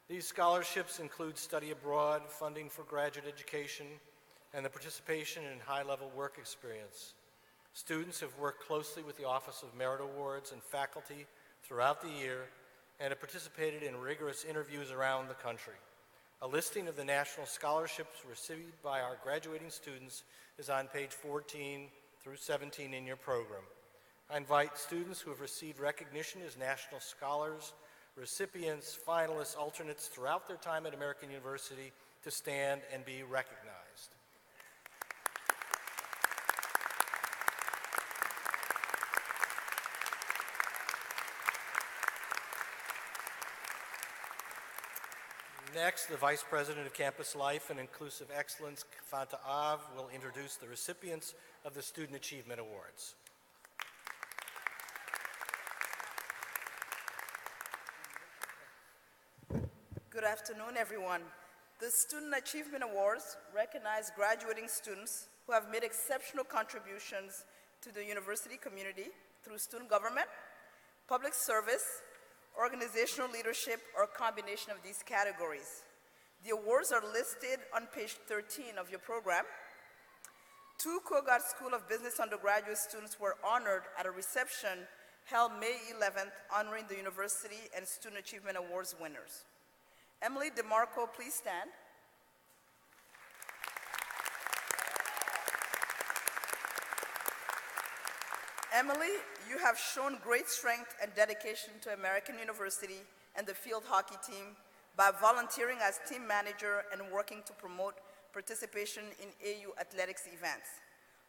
These scholarships include study abroad, funding for graduate education, and the participation in high-level work experience. Students have worked closely with the Office of Merit Awards and faculty throughout the year and have participated in rigorous interviews around the country. A listing of the national scholarships received by our graduating students is on page 14 through 17 in your program. I invite students who have received recognition as national scholars, recipients, finalists, alternates throughout their time at American University to stand and be recognized. Next, the Vice President of Campus Life and Inclusive Excellence, Fanta Av, will introduce the recipients of the Student Achievement Awards. Good afternoon, everyone. The Student Achievement Awards recognize graduating students who have made exceptional contributions to the university community through student government, public service, organizational leadership, or a combination of these categories. The awards are listed on page 13 of your program. 2 Kogod School of Business undergraduate students were honored at a reception held May 11th, honoring the university and Student Achievement Awards winners. Emily DeMarco, please stand. Emily, you have shown great strength and dedication to American University and the field hockey team by volunteering as team manager and working to promote participation in AU athletics events.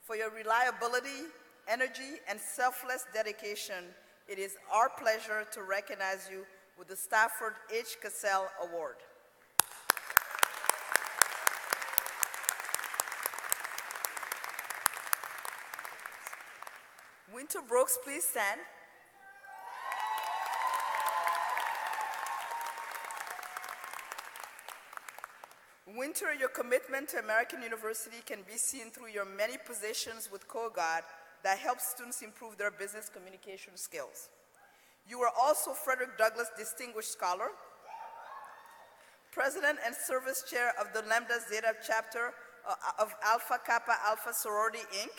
For your reliability, energy, and selfless dedication, it is our pleasure to recognize you with the Stafford H. Cassell Award. Winter Brooks, please stand. Winter, your commitment to American University can be seen through your many positions with Kogod that help students improve their business communication skills. You are also Frederick Douglass Distinguished Scholar, President and Service Chair of the Lambda Zeta Chapter of Alpha Kappa Alpha Sorority, Inc.,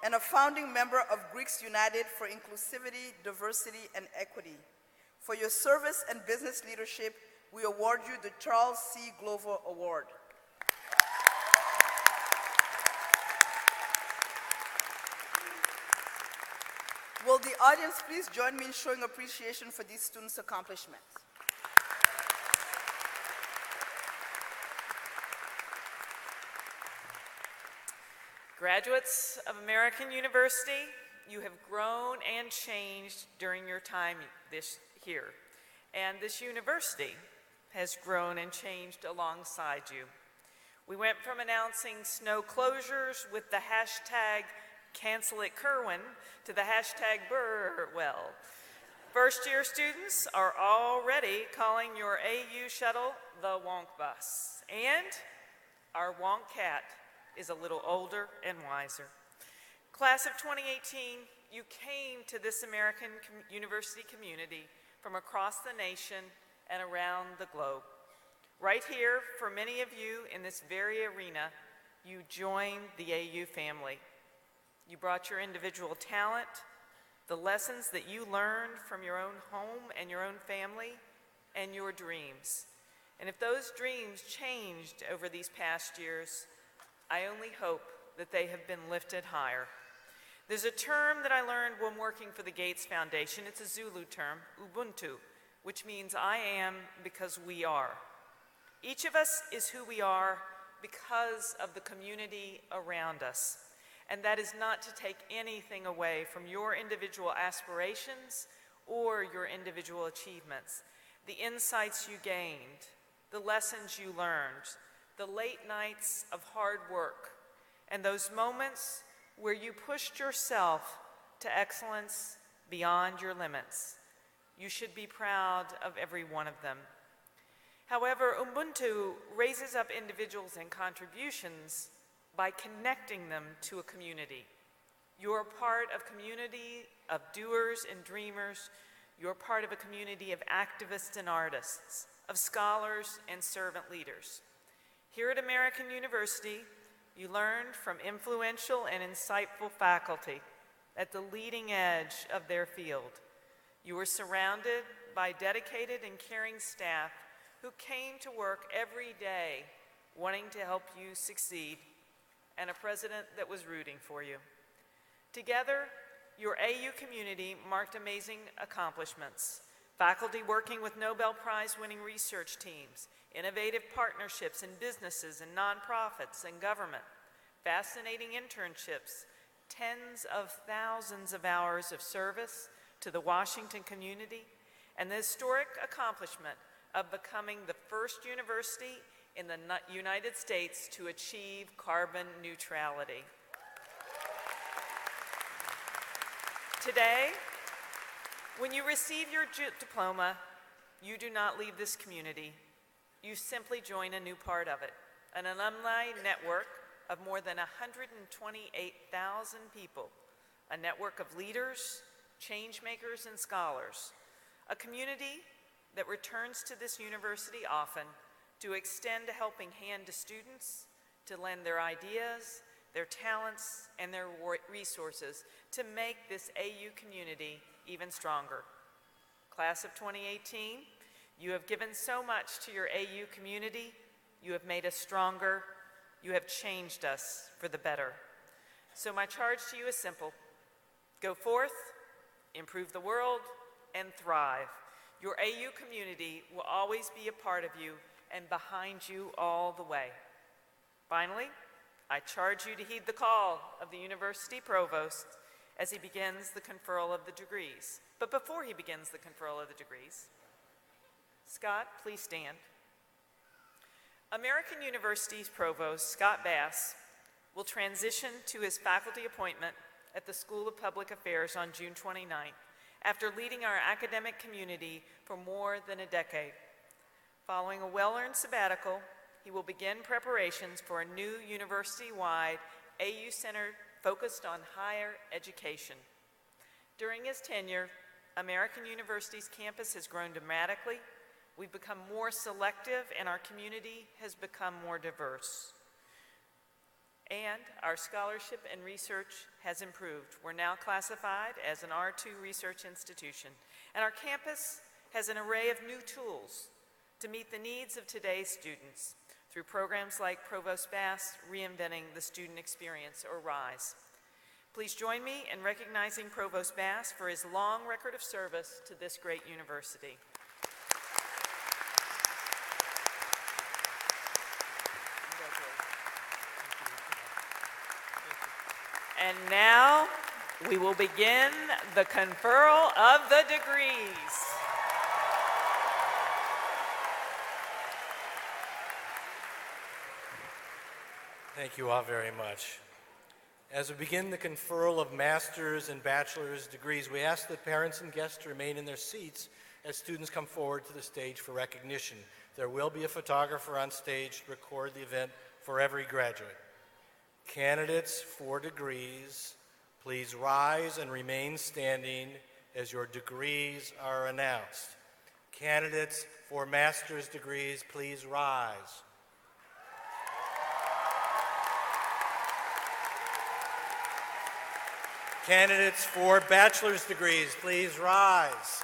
and a founding member of Greeks United for Inclusivity, Diversity, and Equity. For your service and business leadership, we award you the Charles C. Glover Award. Will the audience please join me in showing appreciation for these students' accomplishments? Graduates of American University, you have grown and changed during your time here. And this university has grown and changed alongside you. We went from announcing snow closures with the hashtag #CancelItKerwin to the hashtag #Burwell. First-year students are already calling your AU shuttle the Wonk Bus. And our Wonk Cat is a little older and wiser. Class of 2018, you came to this American university community from across the nation and around the globe. Right here, for many of you in this very arena, you joined the AU family. You brought your individual talent, the lessons that you learned from your own home and your own family, and your dreams. And if those dreams changed over these past years, I only hope that they have been lifted higher. There's a term that I learned when working for the Gates Foundation. It's a Zulu term, Ubuntu, which means I am because we are. Each of us is who we are because of the community around us. And that is not to take anything away from your individual aspirations or your individual achievements. The insights you gained, the lessons you learned, the late nights of hard work, and those moments where you pushed yourself to excellence beyond your limits. You should be proud of every one of them. However, Ubuntu raises up individuals and contributions by connecting them to a community. You're part of a community of doers and dreamers. You're part of a community of activists and artists, of scholars and servant leaders. Here at American University, you learned from influential and insightful faculty at the leading edge of their field. You were surrounded by dedicated and caring staff who came to work every day wanting to help you succeed, and a president that was rooting for you. Together, your AU community marked amazing accomplishments. Faculty working with Nobel Prize-winning research teams, innovative partnerships in businesses and nonprofits and government, fascinating internships, tens of thousands of hours of service to the Washington community, and the historic accomplishment of becoming the first university in the United States to achieve carbon neutrality. Today, when you receive your diploma, you do not leave this community. You simply join a new part of it, an alumni network of more than 128,000 people, a network of leaders, change makers, and scholars, a community that returns to this university often to extend a helping hand to students, to lend their ideas, their talents, and their resources to make this AU community even stronger. Class of 2018, you have given so much to your AU community. You have made us stronger. You have changed us for the better. So my charge to you is simple. Go forth, improve the world, and thrive. Your AU community will always be a part of you and behind you all the way. Finally, I charge you to heed the call of the university provost as he begins the conferral of the degrees. But before he begins the conferral of the degrees, Scott, please stand. American University's provost, Scott Bass, will transition to his faculty appointment at the School of Public Affairs on June 29th, after leading our academic community for more than a decade. Following a well-earned sabbatical, he will begin preparations for a new university-wide AU center focused on higher education. During his tenure, American University's campus has grown dramatically. We've become more selective, and our community has become more diverse. And our scholarship and research has improved. We're now classified as an R2 research institution, and our campus has an array of new tools to meet the needs of today's students through programs like Provost Bass Reinventing the Student Experience, or RISE. Please join me in recognizing Provost Bass for his long record of service to this great university. And now we will begin the conferral of the degrees. Thank you all very much. As we begin the conferral of master's and bachelor's degrees, we ask that parents and guests to remain in their seats as students come forward to the stage for recognition. There will be a photographer on stage to record the event for every graduate. Candidates for degrees, please rise and remain standing as your degrees are announced. Candidates for master's degrees, please rise. Candidates for bachelor's degrees, please rise.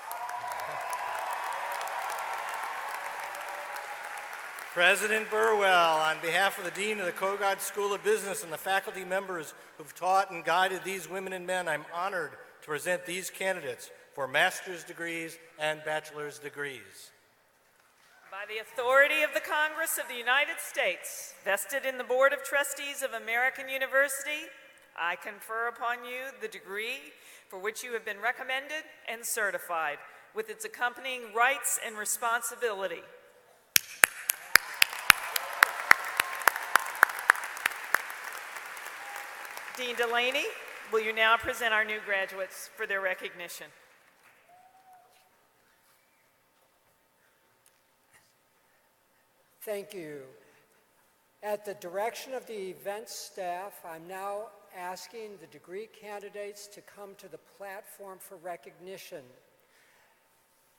President Burwell, on behalf of the Dean of the Kogod School of Business and the faculty members who've taught and guided these women and men, I'm honored to present these candidates for master's degrees and bachelor's degrees. By the authority of the Congress of the United States, vested in the Board of Trustees of American University, I confer upon you the degree for which you have been recommended and certified, with its accompanying rights and responsibility. Dean Delaney, will you now present our new graduates for their recognition? Thank you. At the direction of the event staff, I'm now asking the degree candidates to come to the platform for recognition.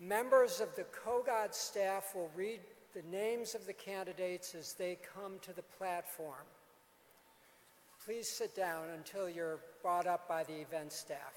Members of the Kogod staff will read the names of the candidates as they come to the platform. Please sit down until you're brought up by the event staff.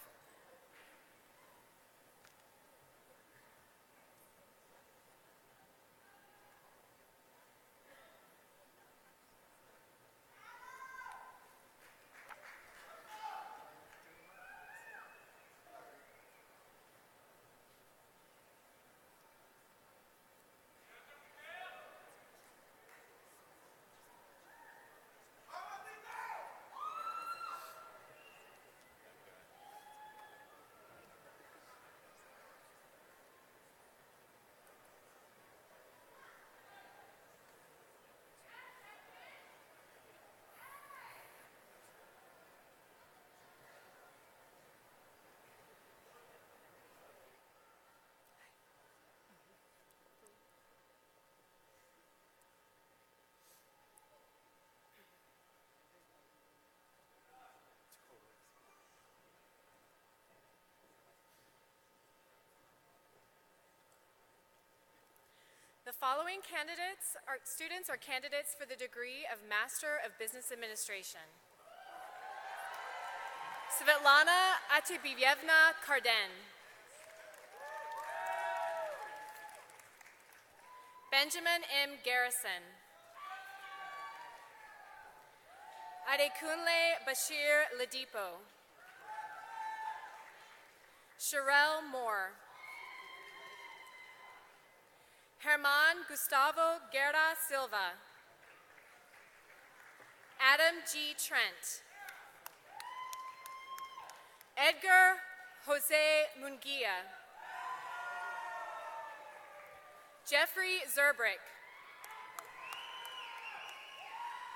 The following students are candidates for the degree of Master of Business Administration. Sevillana Atibievna Cardon. Benjamin M. Garrison. Adekunle Bashir'la. Sherelle Moore. Herman Gustavo Gare Silva. Adam G. Trent. Edgar Jose Munguia. Jeffrey Zurich.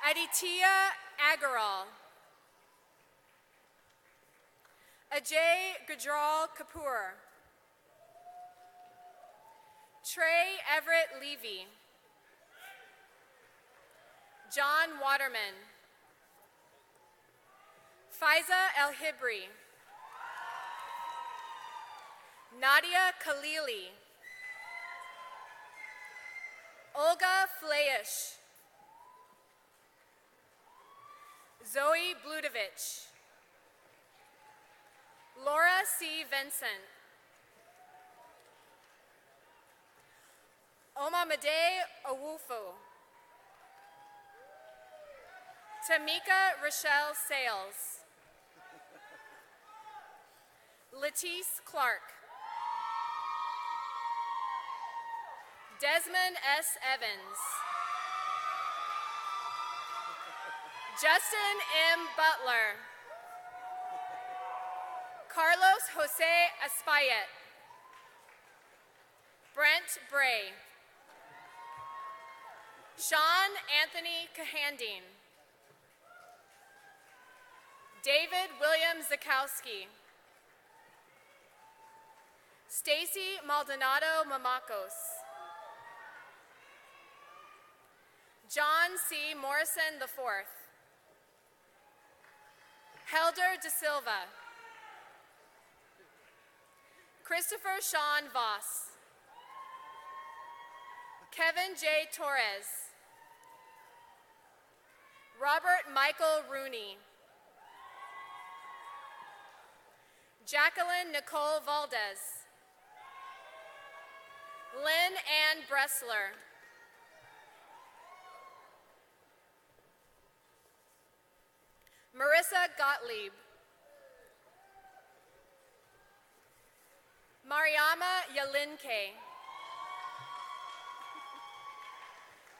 Aditya Agarwal. Ajay Gujral Kapoor. Trey Everett Levy. John Waterman. Faiza El-Hibri. Nadia Khalili. Olga Fleisch. Zoe Bludovich. Laura C. Vincent. Omamade Owufo. Tamika Rochelle Sales. Letice Clark. Desmond S. Evans. Justin M. Butler. Carlos Jose Espayet. Brent Brie. Sean Anthony Cahandine. David William Zukowski. Stacy Maldonado Mamakos. John C. Morrison IV. Helder De Silva. Christopher Sean Voss. Kevin J. Torres. Robert Michael Rooney. Jacqueline Nicole Valdez. Lynn Ann Bressler. Marissa Gottlieb. Mariama Yalinke.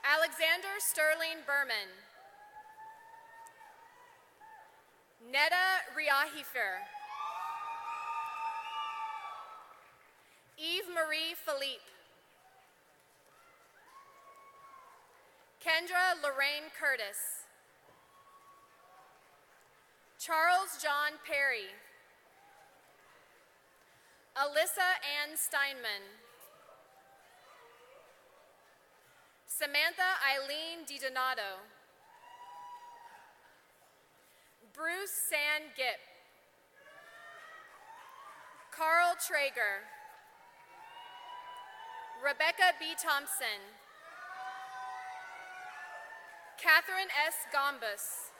Alexander Sterling Berman. Neda Riahifer. Eve Marie Philippe. Kendra Lorraine Curtis. Charles John Perry. Alyssa Ann Steinman. Samantha Eileen DiDonato. Bruce San Gipp. Carl Traeger. Rebecca B. Thompson. Catherine S. Gombus.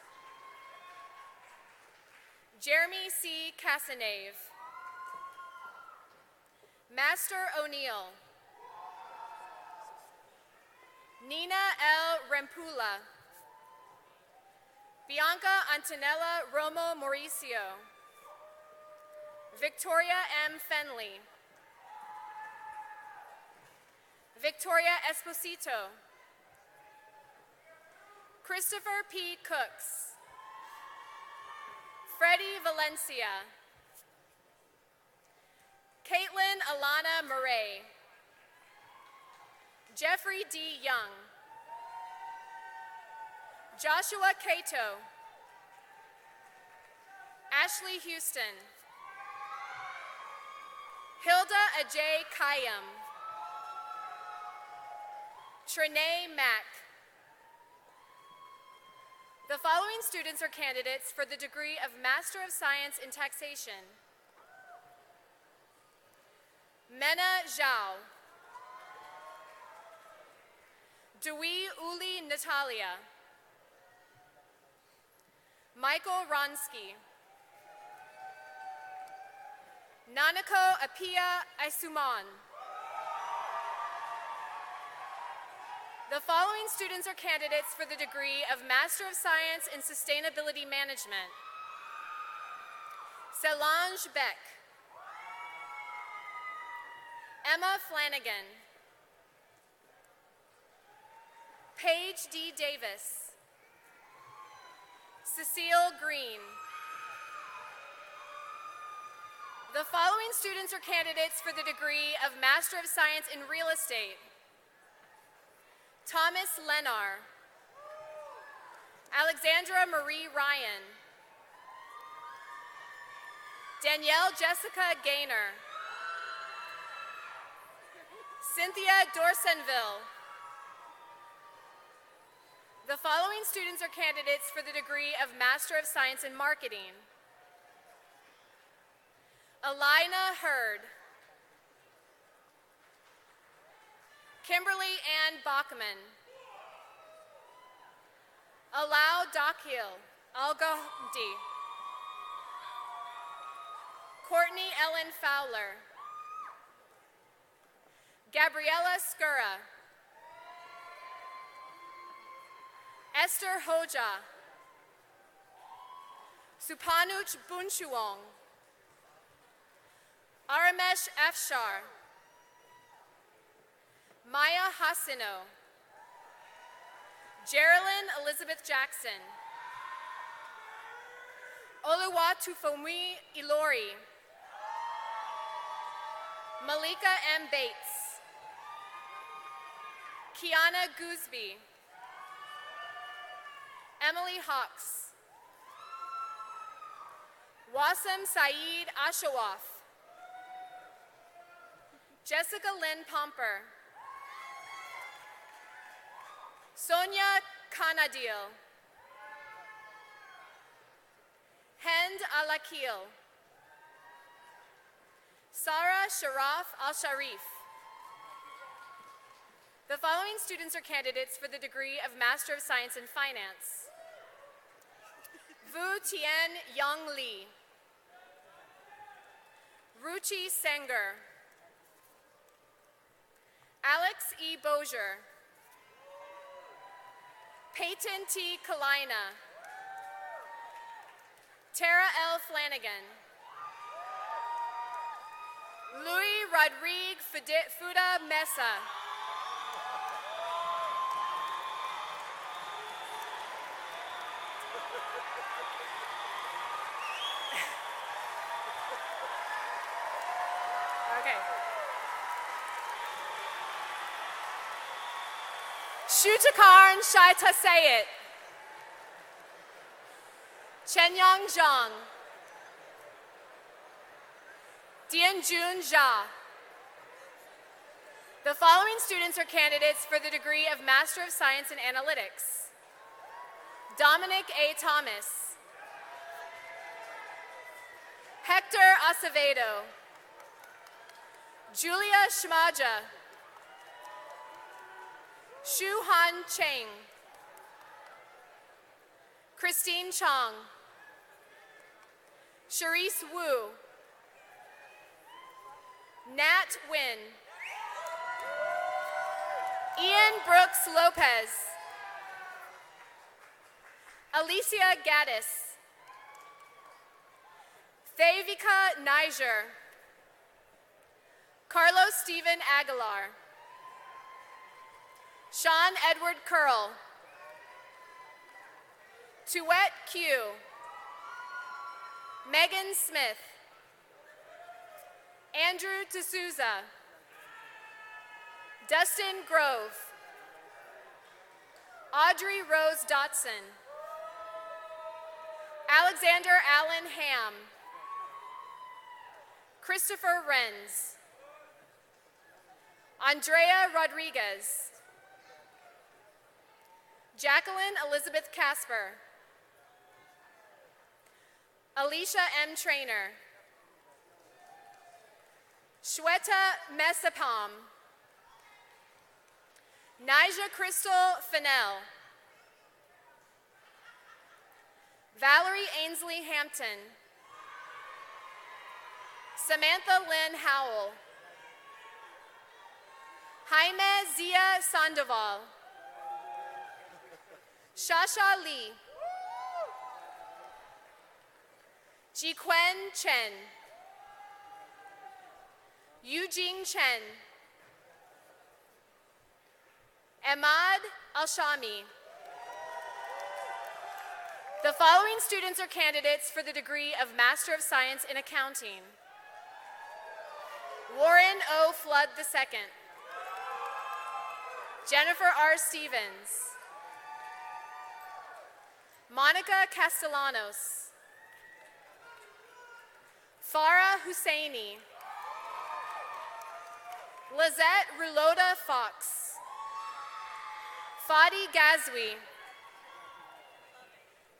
Jeremy C. Casanave. Master O'Neill. Nina L. Rempula. Bianca Antonella Romo Mauricio. Victoria M. Fenley. Victoria Esposito. Christopher P. Cooks. Freddie Valencia. Caitlin Alana Murray. Jeffrey D. Young. Joshua Cato. Ashley Houston. Hilda Ajay Kayam. Trene Mack. The following students are candidates for the degree of Master of Science in Taxation. Mena Zhao. Dewey Uli Natalia. Michael Ronsky. Nanako Apia Aisuman. The following students are candidates for the degree of Master of Science in Sustainability Management. Solange Beck. Emma Flanagan. Paige D. Davis. Cecile Green. The following students are candidates for the degree of Master of Science in Real Estate. Thomas Lenar. Alexandra Marie Ryan. Danielle Jessica Gaynor. Cynthia Dorsenville. The following students are candidates for the degree of Master of Science in Marketing. Alina Hurd. Kimberly Ann Bachman. Alau Dakhil Al-Ghamdi. Courtney Ellen Fowler. Gabriella Skura. Esther Hoja. Supanuch Bunchuong. Aramesh Afshar. Maya Hasino. Geraldine Elizabeth Jackson. Oluwatufomi Ilori. Malika M. Bates. Kiana Gooseby. Emily Hawks. Wassim Saeed Ashawaf. Jessica Lynn Pomper. Sonia Kanadil. Hend Alakil. Sarah Sharaf Al-Sharif. The following students are candidates for the degree of Master of Science in Finance. Vu Tien Young Lee. Ruchi Senger. Alex E. Bozier. Peyton T. Kalina. Tara L. Flanagan. Louis Rodrigue Fuda Mesa. Okay. Shutakarn Shaita Sayed. Chenyang Zhang. Dianjun Jia. The following students are candidates for the degree of Master of Science in Analytics. Dominic A. Thomas. Hector Acevedo. Julia Shmaja. Shu Han Cheng. Christine Chong. Charisse Wu. Nat Wynn. Ian Brooks Lopez. Alicia Gaddis. Thavika Niger. Carlos Stephen Aguilar. Sean Edward Curl. Tuet Q. Megan Smith. Andrew D'Souza. Dustin Grove. Audrey Rose Dotson. Alexander Allen Ham. Christopher Renz. Andrea Rodriguez. Jacqueline Elizabeth Casper. Alicia M. Trainer. Shweta Mesapam. Nija Crystal Fennell. Valerie Ainsley Hampton. Samantha Lynn Howell. Jaime Zia Sandoval. Shasha Lee. Jiquen Chen. Eugene Chen. Ahmad Al-Shami. The following students are candidates for the degree of Master of Science in Accounting. Warren O. Flood II. Jennifer R. Stevens. Monica Castellanos. Farah Husseini. Lizette Ruloda Fox. Fadi Gazwi.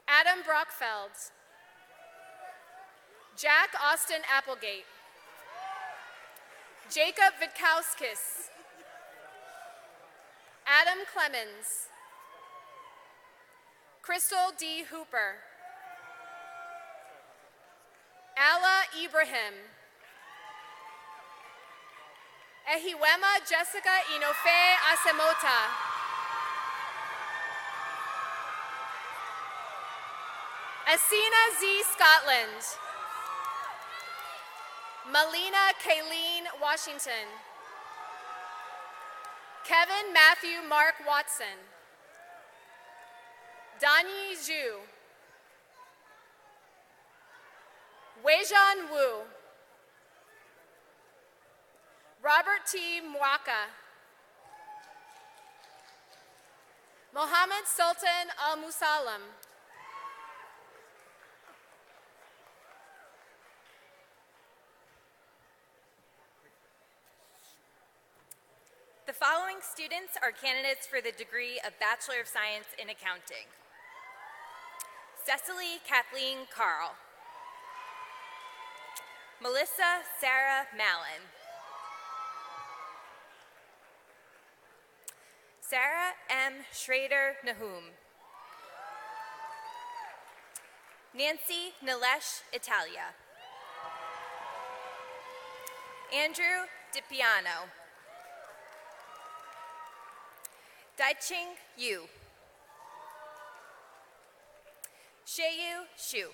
Adam Brockfeld. Jack Austin Applegate. Jacob Vitkauskis. Adam Clemens. Crystal D. Hooper. Ala Ibrahim. Ehiwema Jessica Inofe Asemota. Asina Z. Scotland. Melina Kayleen Washington. Kevin Matthew Mark Watson. Danyi Zhu. Weijian Wu. Robert T. Mwaka. Mohammed Sultan Al-Musallam. following students are candidates for the degree of Bachelor of Science in Accounting. Cecily Kathleen Carl. Melissa Sarah Mallon. Sarah M. Schrader Nahum. Nancy Nilesh Italia. Andrew DiPiano. Daiching Yu. Sheyu Shu.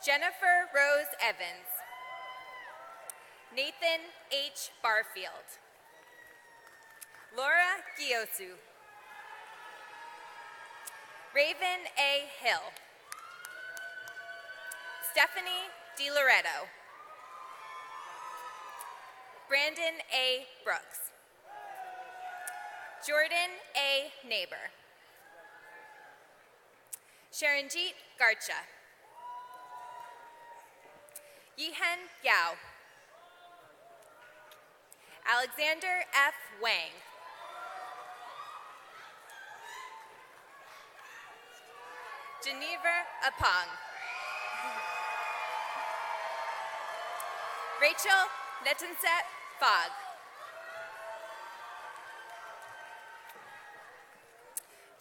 Jennifer Rose Evans. Nathan H. Barfield. Laura Giosu. Raven A. Hill. Stephanie DiLoretto. Brandon A. Brooks. Jordan A. Neighbor. Sharanjeet Garcha. Yihen Yao. Alexander F. Wang. Geneva Apong. Rachel Netenset Fogg.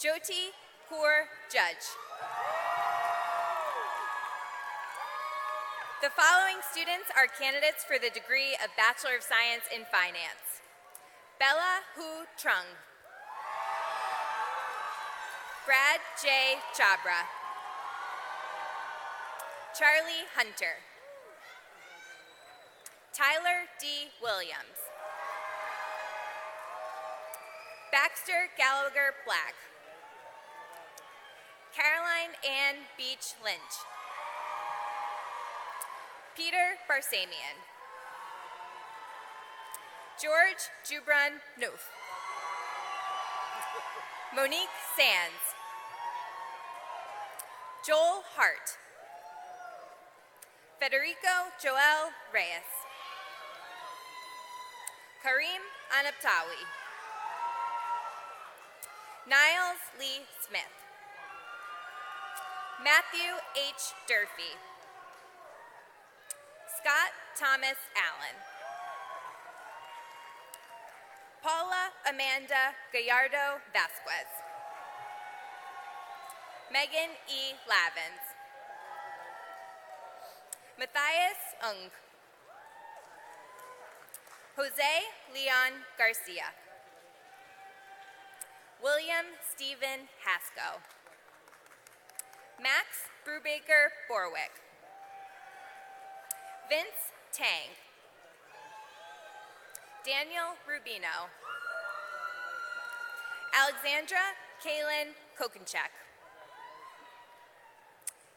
Jyoti Kaur Judge. The following students are candidates for the degree of Bachelor of Science in Finance. Bella Hu Trung. Brad J. Chabra. Charlie Hunter. Tyler D. Williams. Baxter Gallagher Black. Caroline Ann Beach Lynch. Peter Barsamian. George Jubran Noof. Monique Sands. Joel Hart. Federico Joel Reyes. Kareem Anaptawi. Niles Lee Smith. Matthew H. Durfee. Scott Thomas Allen. Paula Amanda Gallardo Vasquez. Megan E. Lavins. Matthias Ung. Jose Leon Garcia. William Stephen Haskell. Max Brubaker Borwick. Vince Tang. Daniel Rubino. Alexandra Kaylin Kokenchak.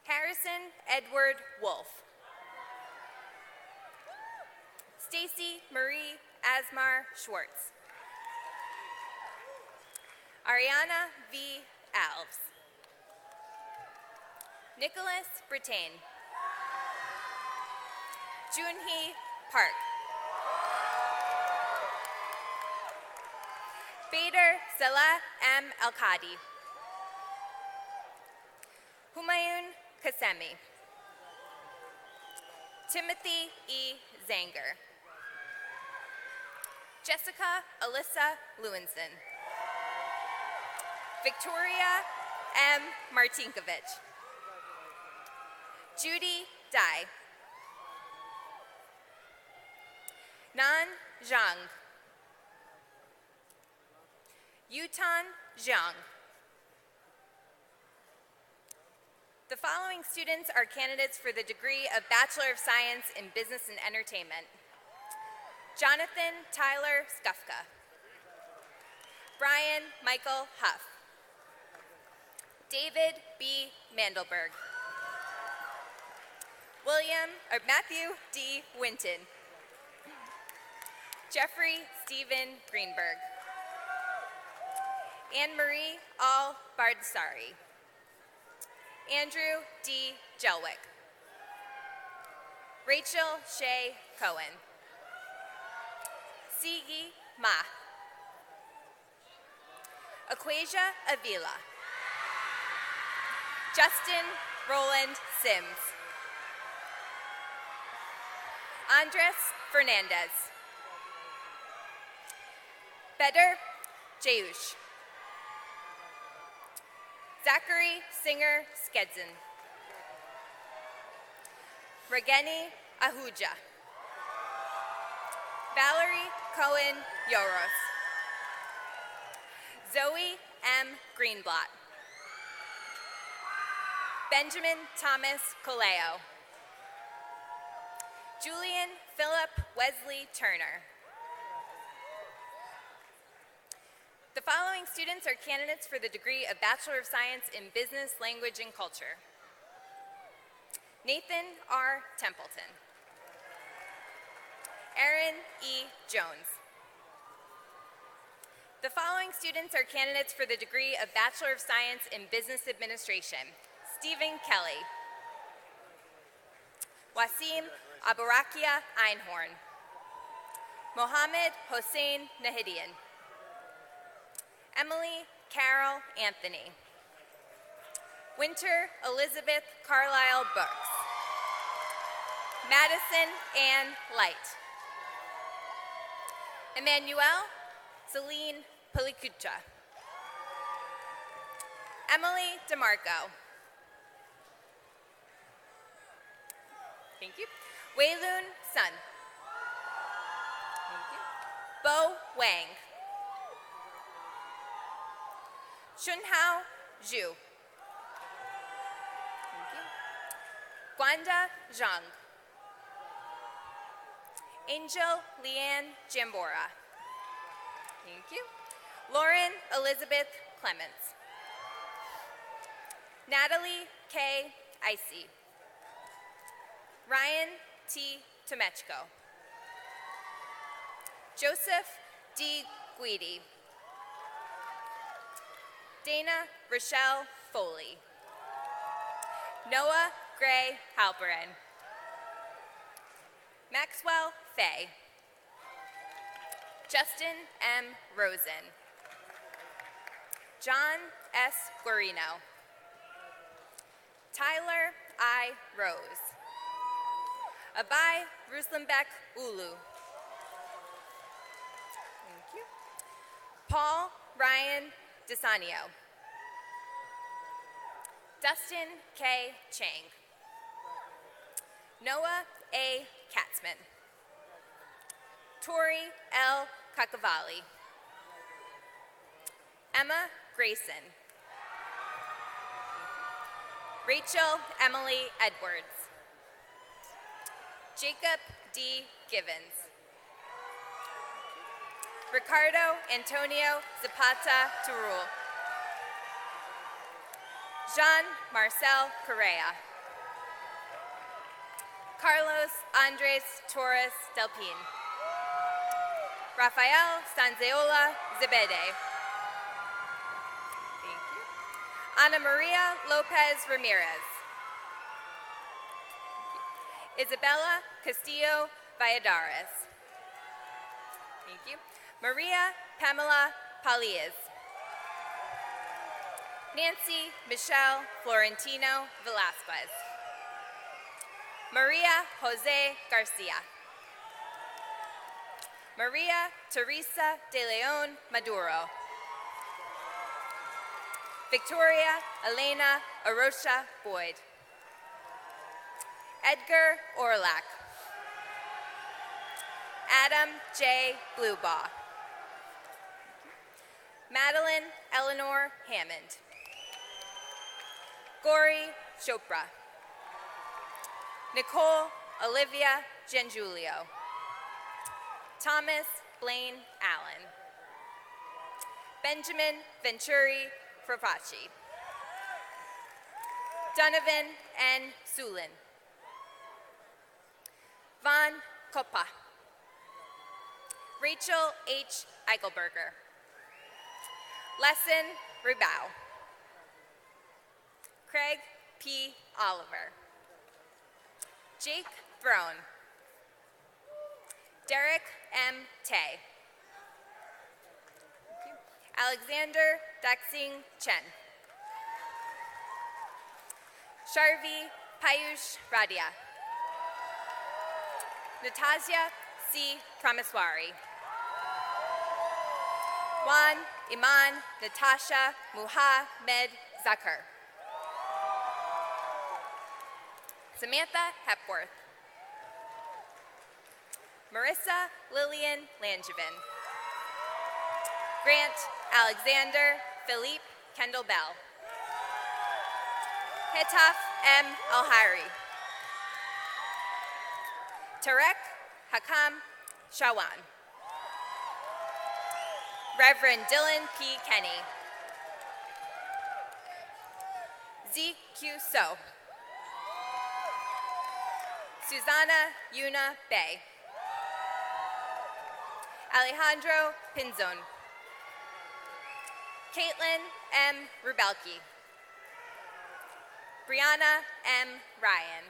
Harrison Edward Wolf. Stacy Marie Asmar Schwartz. Ariana V. Alves. Nicholas Brittain. Junhee Park. Bader Salah M. Al-Qadi. Humayun Kasemi. Timothy E. Zanger. Jessica Alyssa Lewinson. Victoria M. Martinkovich. Judy Dai. Nan Zhang. Yutan Zhang. The following students are candidates for the degree of Bachelor of Science in Business and Entertainment. Jonathan Tyler Skufka. Brian Michael Huff. David B. Mandelberg. Matthew D. Winton. Jeffrey Stephen Greenberg. Anne-Marie Al Bardsari. Andrew D. Jelwick. Rachel Shea Cohen. Sigi Ma. Aquasia Avila. Justin Roland Sims. Andres Fernandez. Bedr Jayush. Zachary Singer Skedson. Regeni Ahuja. Valerie Cohen Yoros. Zoe M. Greenblatt. Benjamin Thomas Coleo. Julian Philip Wesley Turner. The following students are candidates for the degree of Bachelor of Science in Business, Language, and Culture. Nathan R. Templeton. Aaron E. Jones. The following students are candidates for the degree of Bachelor of Science in Business Administration. Stephen Kelly. Wasim Abarakia Einhorn. Mohammed Hossein Nahidian. Emily Carol Anthony. Winter Elizabeth Carlisle Burks. Madison Ann Light. Emmanuel Celine Palikucha. Emily DeMarco. Thank you. Weilun Sun. Thank you. Bo Wang. Shunhao Zhu. Thank you. Guanda Zhang. Angel Leanne Jambora. Thank you. Lauren Elizabeth Clements. Natalie K. Icy. Ryan T. Tomechko. Joseph D. Guidi. Dana Rochelle Foley. Noah Gray Halperin. Maxwell Fay. Justin M. Rosen. John S. Guarino. Tyler I. Rose. Abai Ruslenbeck Ulu. Thank you. Paul Ryan Desanio. Dustin K. Chang. Noah A. Katzman. Tori L. Kakavali. Emma Grayson. Rachel Emily Edwards. Jacob D. Givens. Ricardo Antonio Zapata Turul. Jean Marcel Correa. Carlos Andres Torres Delpin. Rafael Sanzeola Zebede. Thank you. Ana Maria Lopez Ramirez. Isabella Castillo Valladares. Thank you. Maria Pamela Paliz. Nancy Michelle Florentino Velasquez. Maria Jose Garcia. Maria Teresa de Leon Maduro. Victoria Elena Arocha Boyd. Edgar Orlak. Adam J. Bluebaugh. Madeline Eleanor Hammond. Gori Chopra. Nicole Olivia Genjulio. Thomas Blaine Allen. Benjamin Venturi Frapaci. Donovan N. Sulin. Von Koppa. Rachel H. Eichelberger. Lesson Ribau. Craig P. Oliver. Jake Throne. Derek M. Tay. Alexander Daxing Chen. Sharvi Payush Radia. Natasha C. Prameswari. Juan Iman Natasha Muhammad Zakir. Samantha Hepworth. Marissa Lillian Langevin. Grant Alexander Philippe Kendall Bell. Hetaf M. Alhari. Tarek Hakam Shawan. Reverend Dylan P. Kenny. ZQ So. Susanna Yuna Bay. Alejandro Pinzon. Caitlin M. Rubelki. Brianna M. Ryan.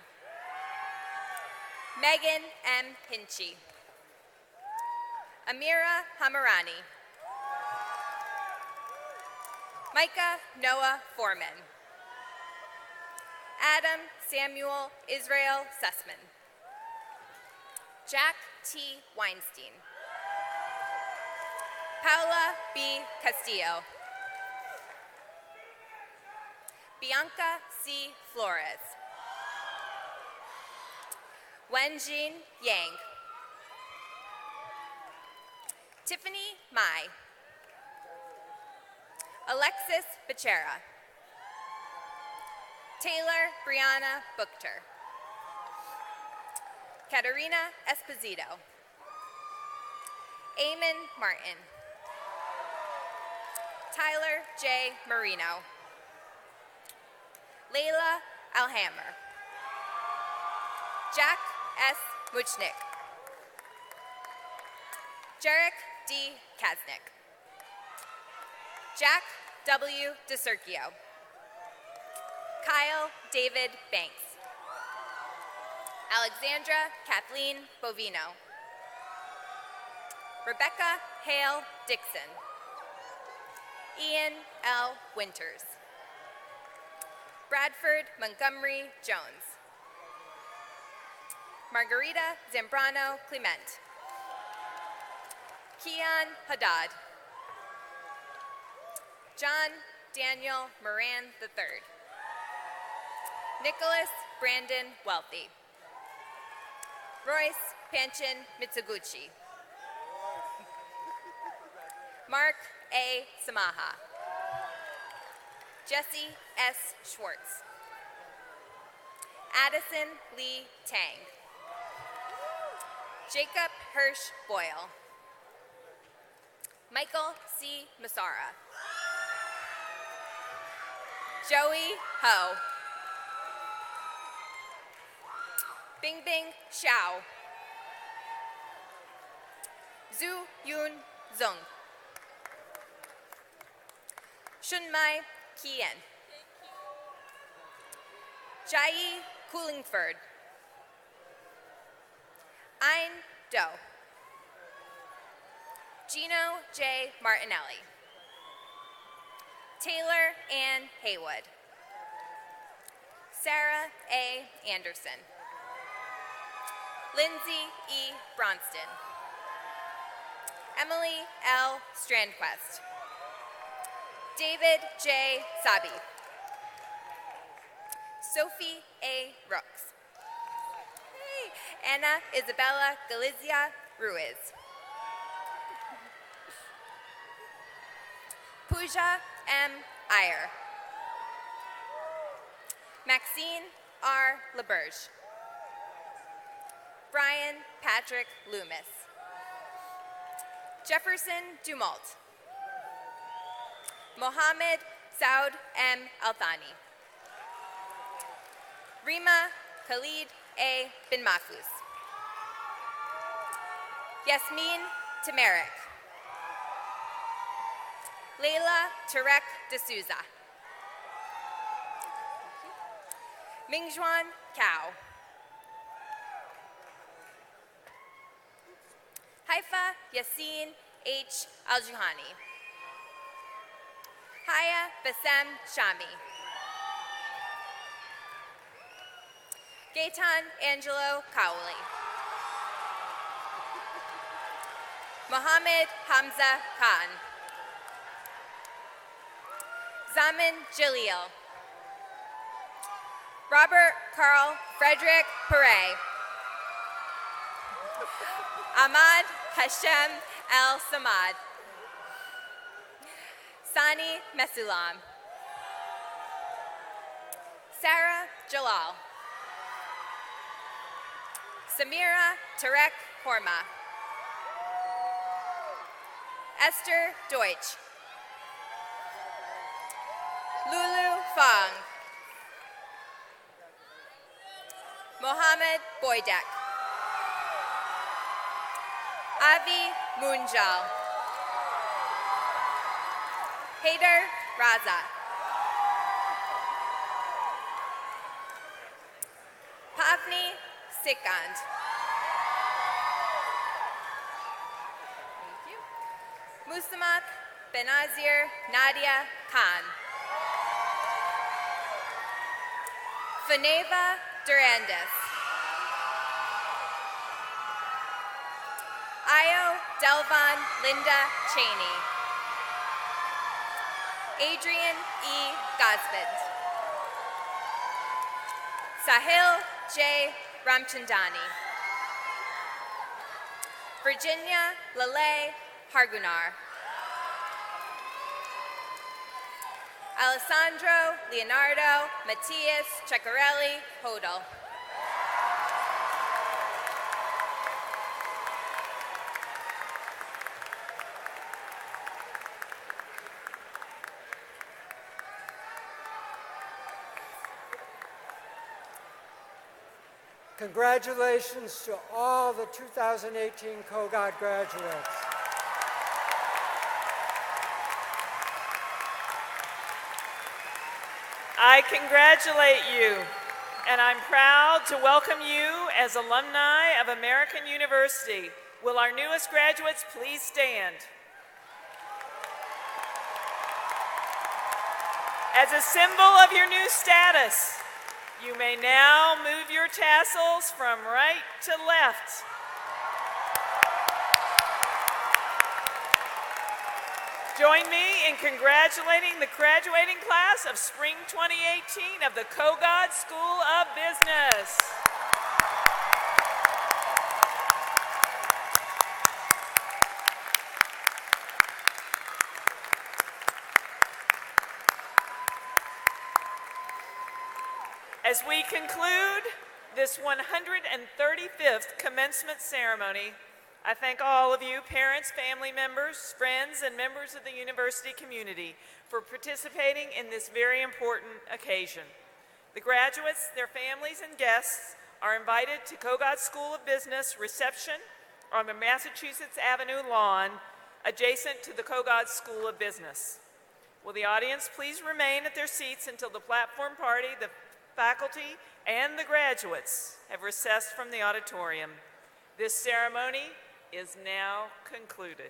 Megan M. Hinchy. Amira Hamarani. Micah Noah Foreman. Adam Samuel Israel Sussman. Jack T. Weinstein. Paula B. Castillo. Bianca C. Flores. Wenjin Yang. Tiffany Mai. Alexis Becerra. Taylor Brianna Buchter. Katerina Esposito. Eamon Martin. Tyler J. Marino. Layla Alhammer. Jack S. Muchnick. Jarek D. Kaznick. Jack W. DeCircio. Kyle David Banks. Alexandra Kathleen Bovino. Rebecca Hale Dixon. Ian L. Winters. Bradford Montgomery Jones. Margarita Zambrano Clement. Keon Haddad. John Daniel Moran III. Nicholas Brandon Wealthy. Royce Panchin Mitsuguchi. Mark A. Samaha. Jesse S. Schwartz. Addison Lee Tang. Jacob Hirsch Boyle. Michael C. Massara. Joey Ho. Bing Bing Xiao. Zhu Yun Zung. Shunmai Kian. Jai Coolingford. Ein Do. Gino J. Martinelli. Taylor Ann Haywood. Sarah A. Anderson. Lindsay E. Bronston. Emily L. Strandquist. David J. Sabi. Sophie A. Rooks. Hey. Anna Isabella Galizia Ruiz. Pooja M. Iyer. Maxine R. LeBerge. Brian Patrick Loomis. Jefferson Dumalt. Mohammed Saud M. Althani. Rima Khalid A. Bin Mafus. Yasmin Tamarik. Layla Tarek D'Souza. Mingjuan Cao. Yassine H. Aljuhani. Haya Bassem Shami. Gaetan Angelo Cowley. Mohammed Hamza Khan. Zaman Jalil. Robert Carl Frederick Perret. Ahmad Hashem El Samad. Sani Mesulam. Sarah Jalal. Samira Tarek Horma. Esther Deutsch. Lulu Fong. Mohammed Boydek. Avi Munjal. Haider Raza. Pavni Sikand. Thank you. Musamak Benazir Nadia Khan. Faneva Durandis. Io Delvon Linda Cheney. Adrian E. Gosband. Sahil J. Ramchandani. Virginia Lele Hargunar. Alessandro Leonardo Matias Ceccarelli Hodel. Congratulations to all the 2018 Kogod graduates. I congratulate you, and I'm proud to welcome you as alumni of American University. Will our newest graduates please stand? As a symbol of your new status, you may now move your tassels from right to left. Join me in congratulating the graduating class of Spring 2018 of the Kogod School of Business. As we conclude this 135th commencement ceremony, I thank all of you, parents, family members, friends, and members of the university community for participating in this very important occasion. The graduates, their families, and guests are invited to Kogod School of Business reception on the Massachusetts Avenue lawn adjacent to the Kogod School of Business. Will the audience please remain at their seats until the platform party, the faculty, and the graduates have recessed from the auditorium. This ceremony is now concluded.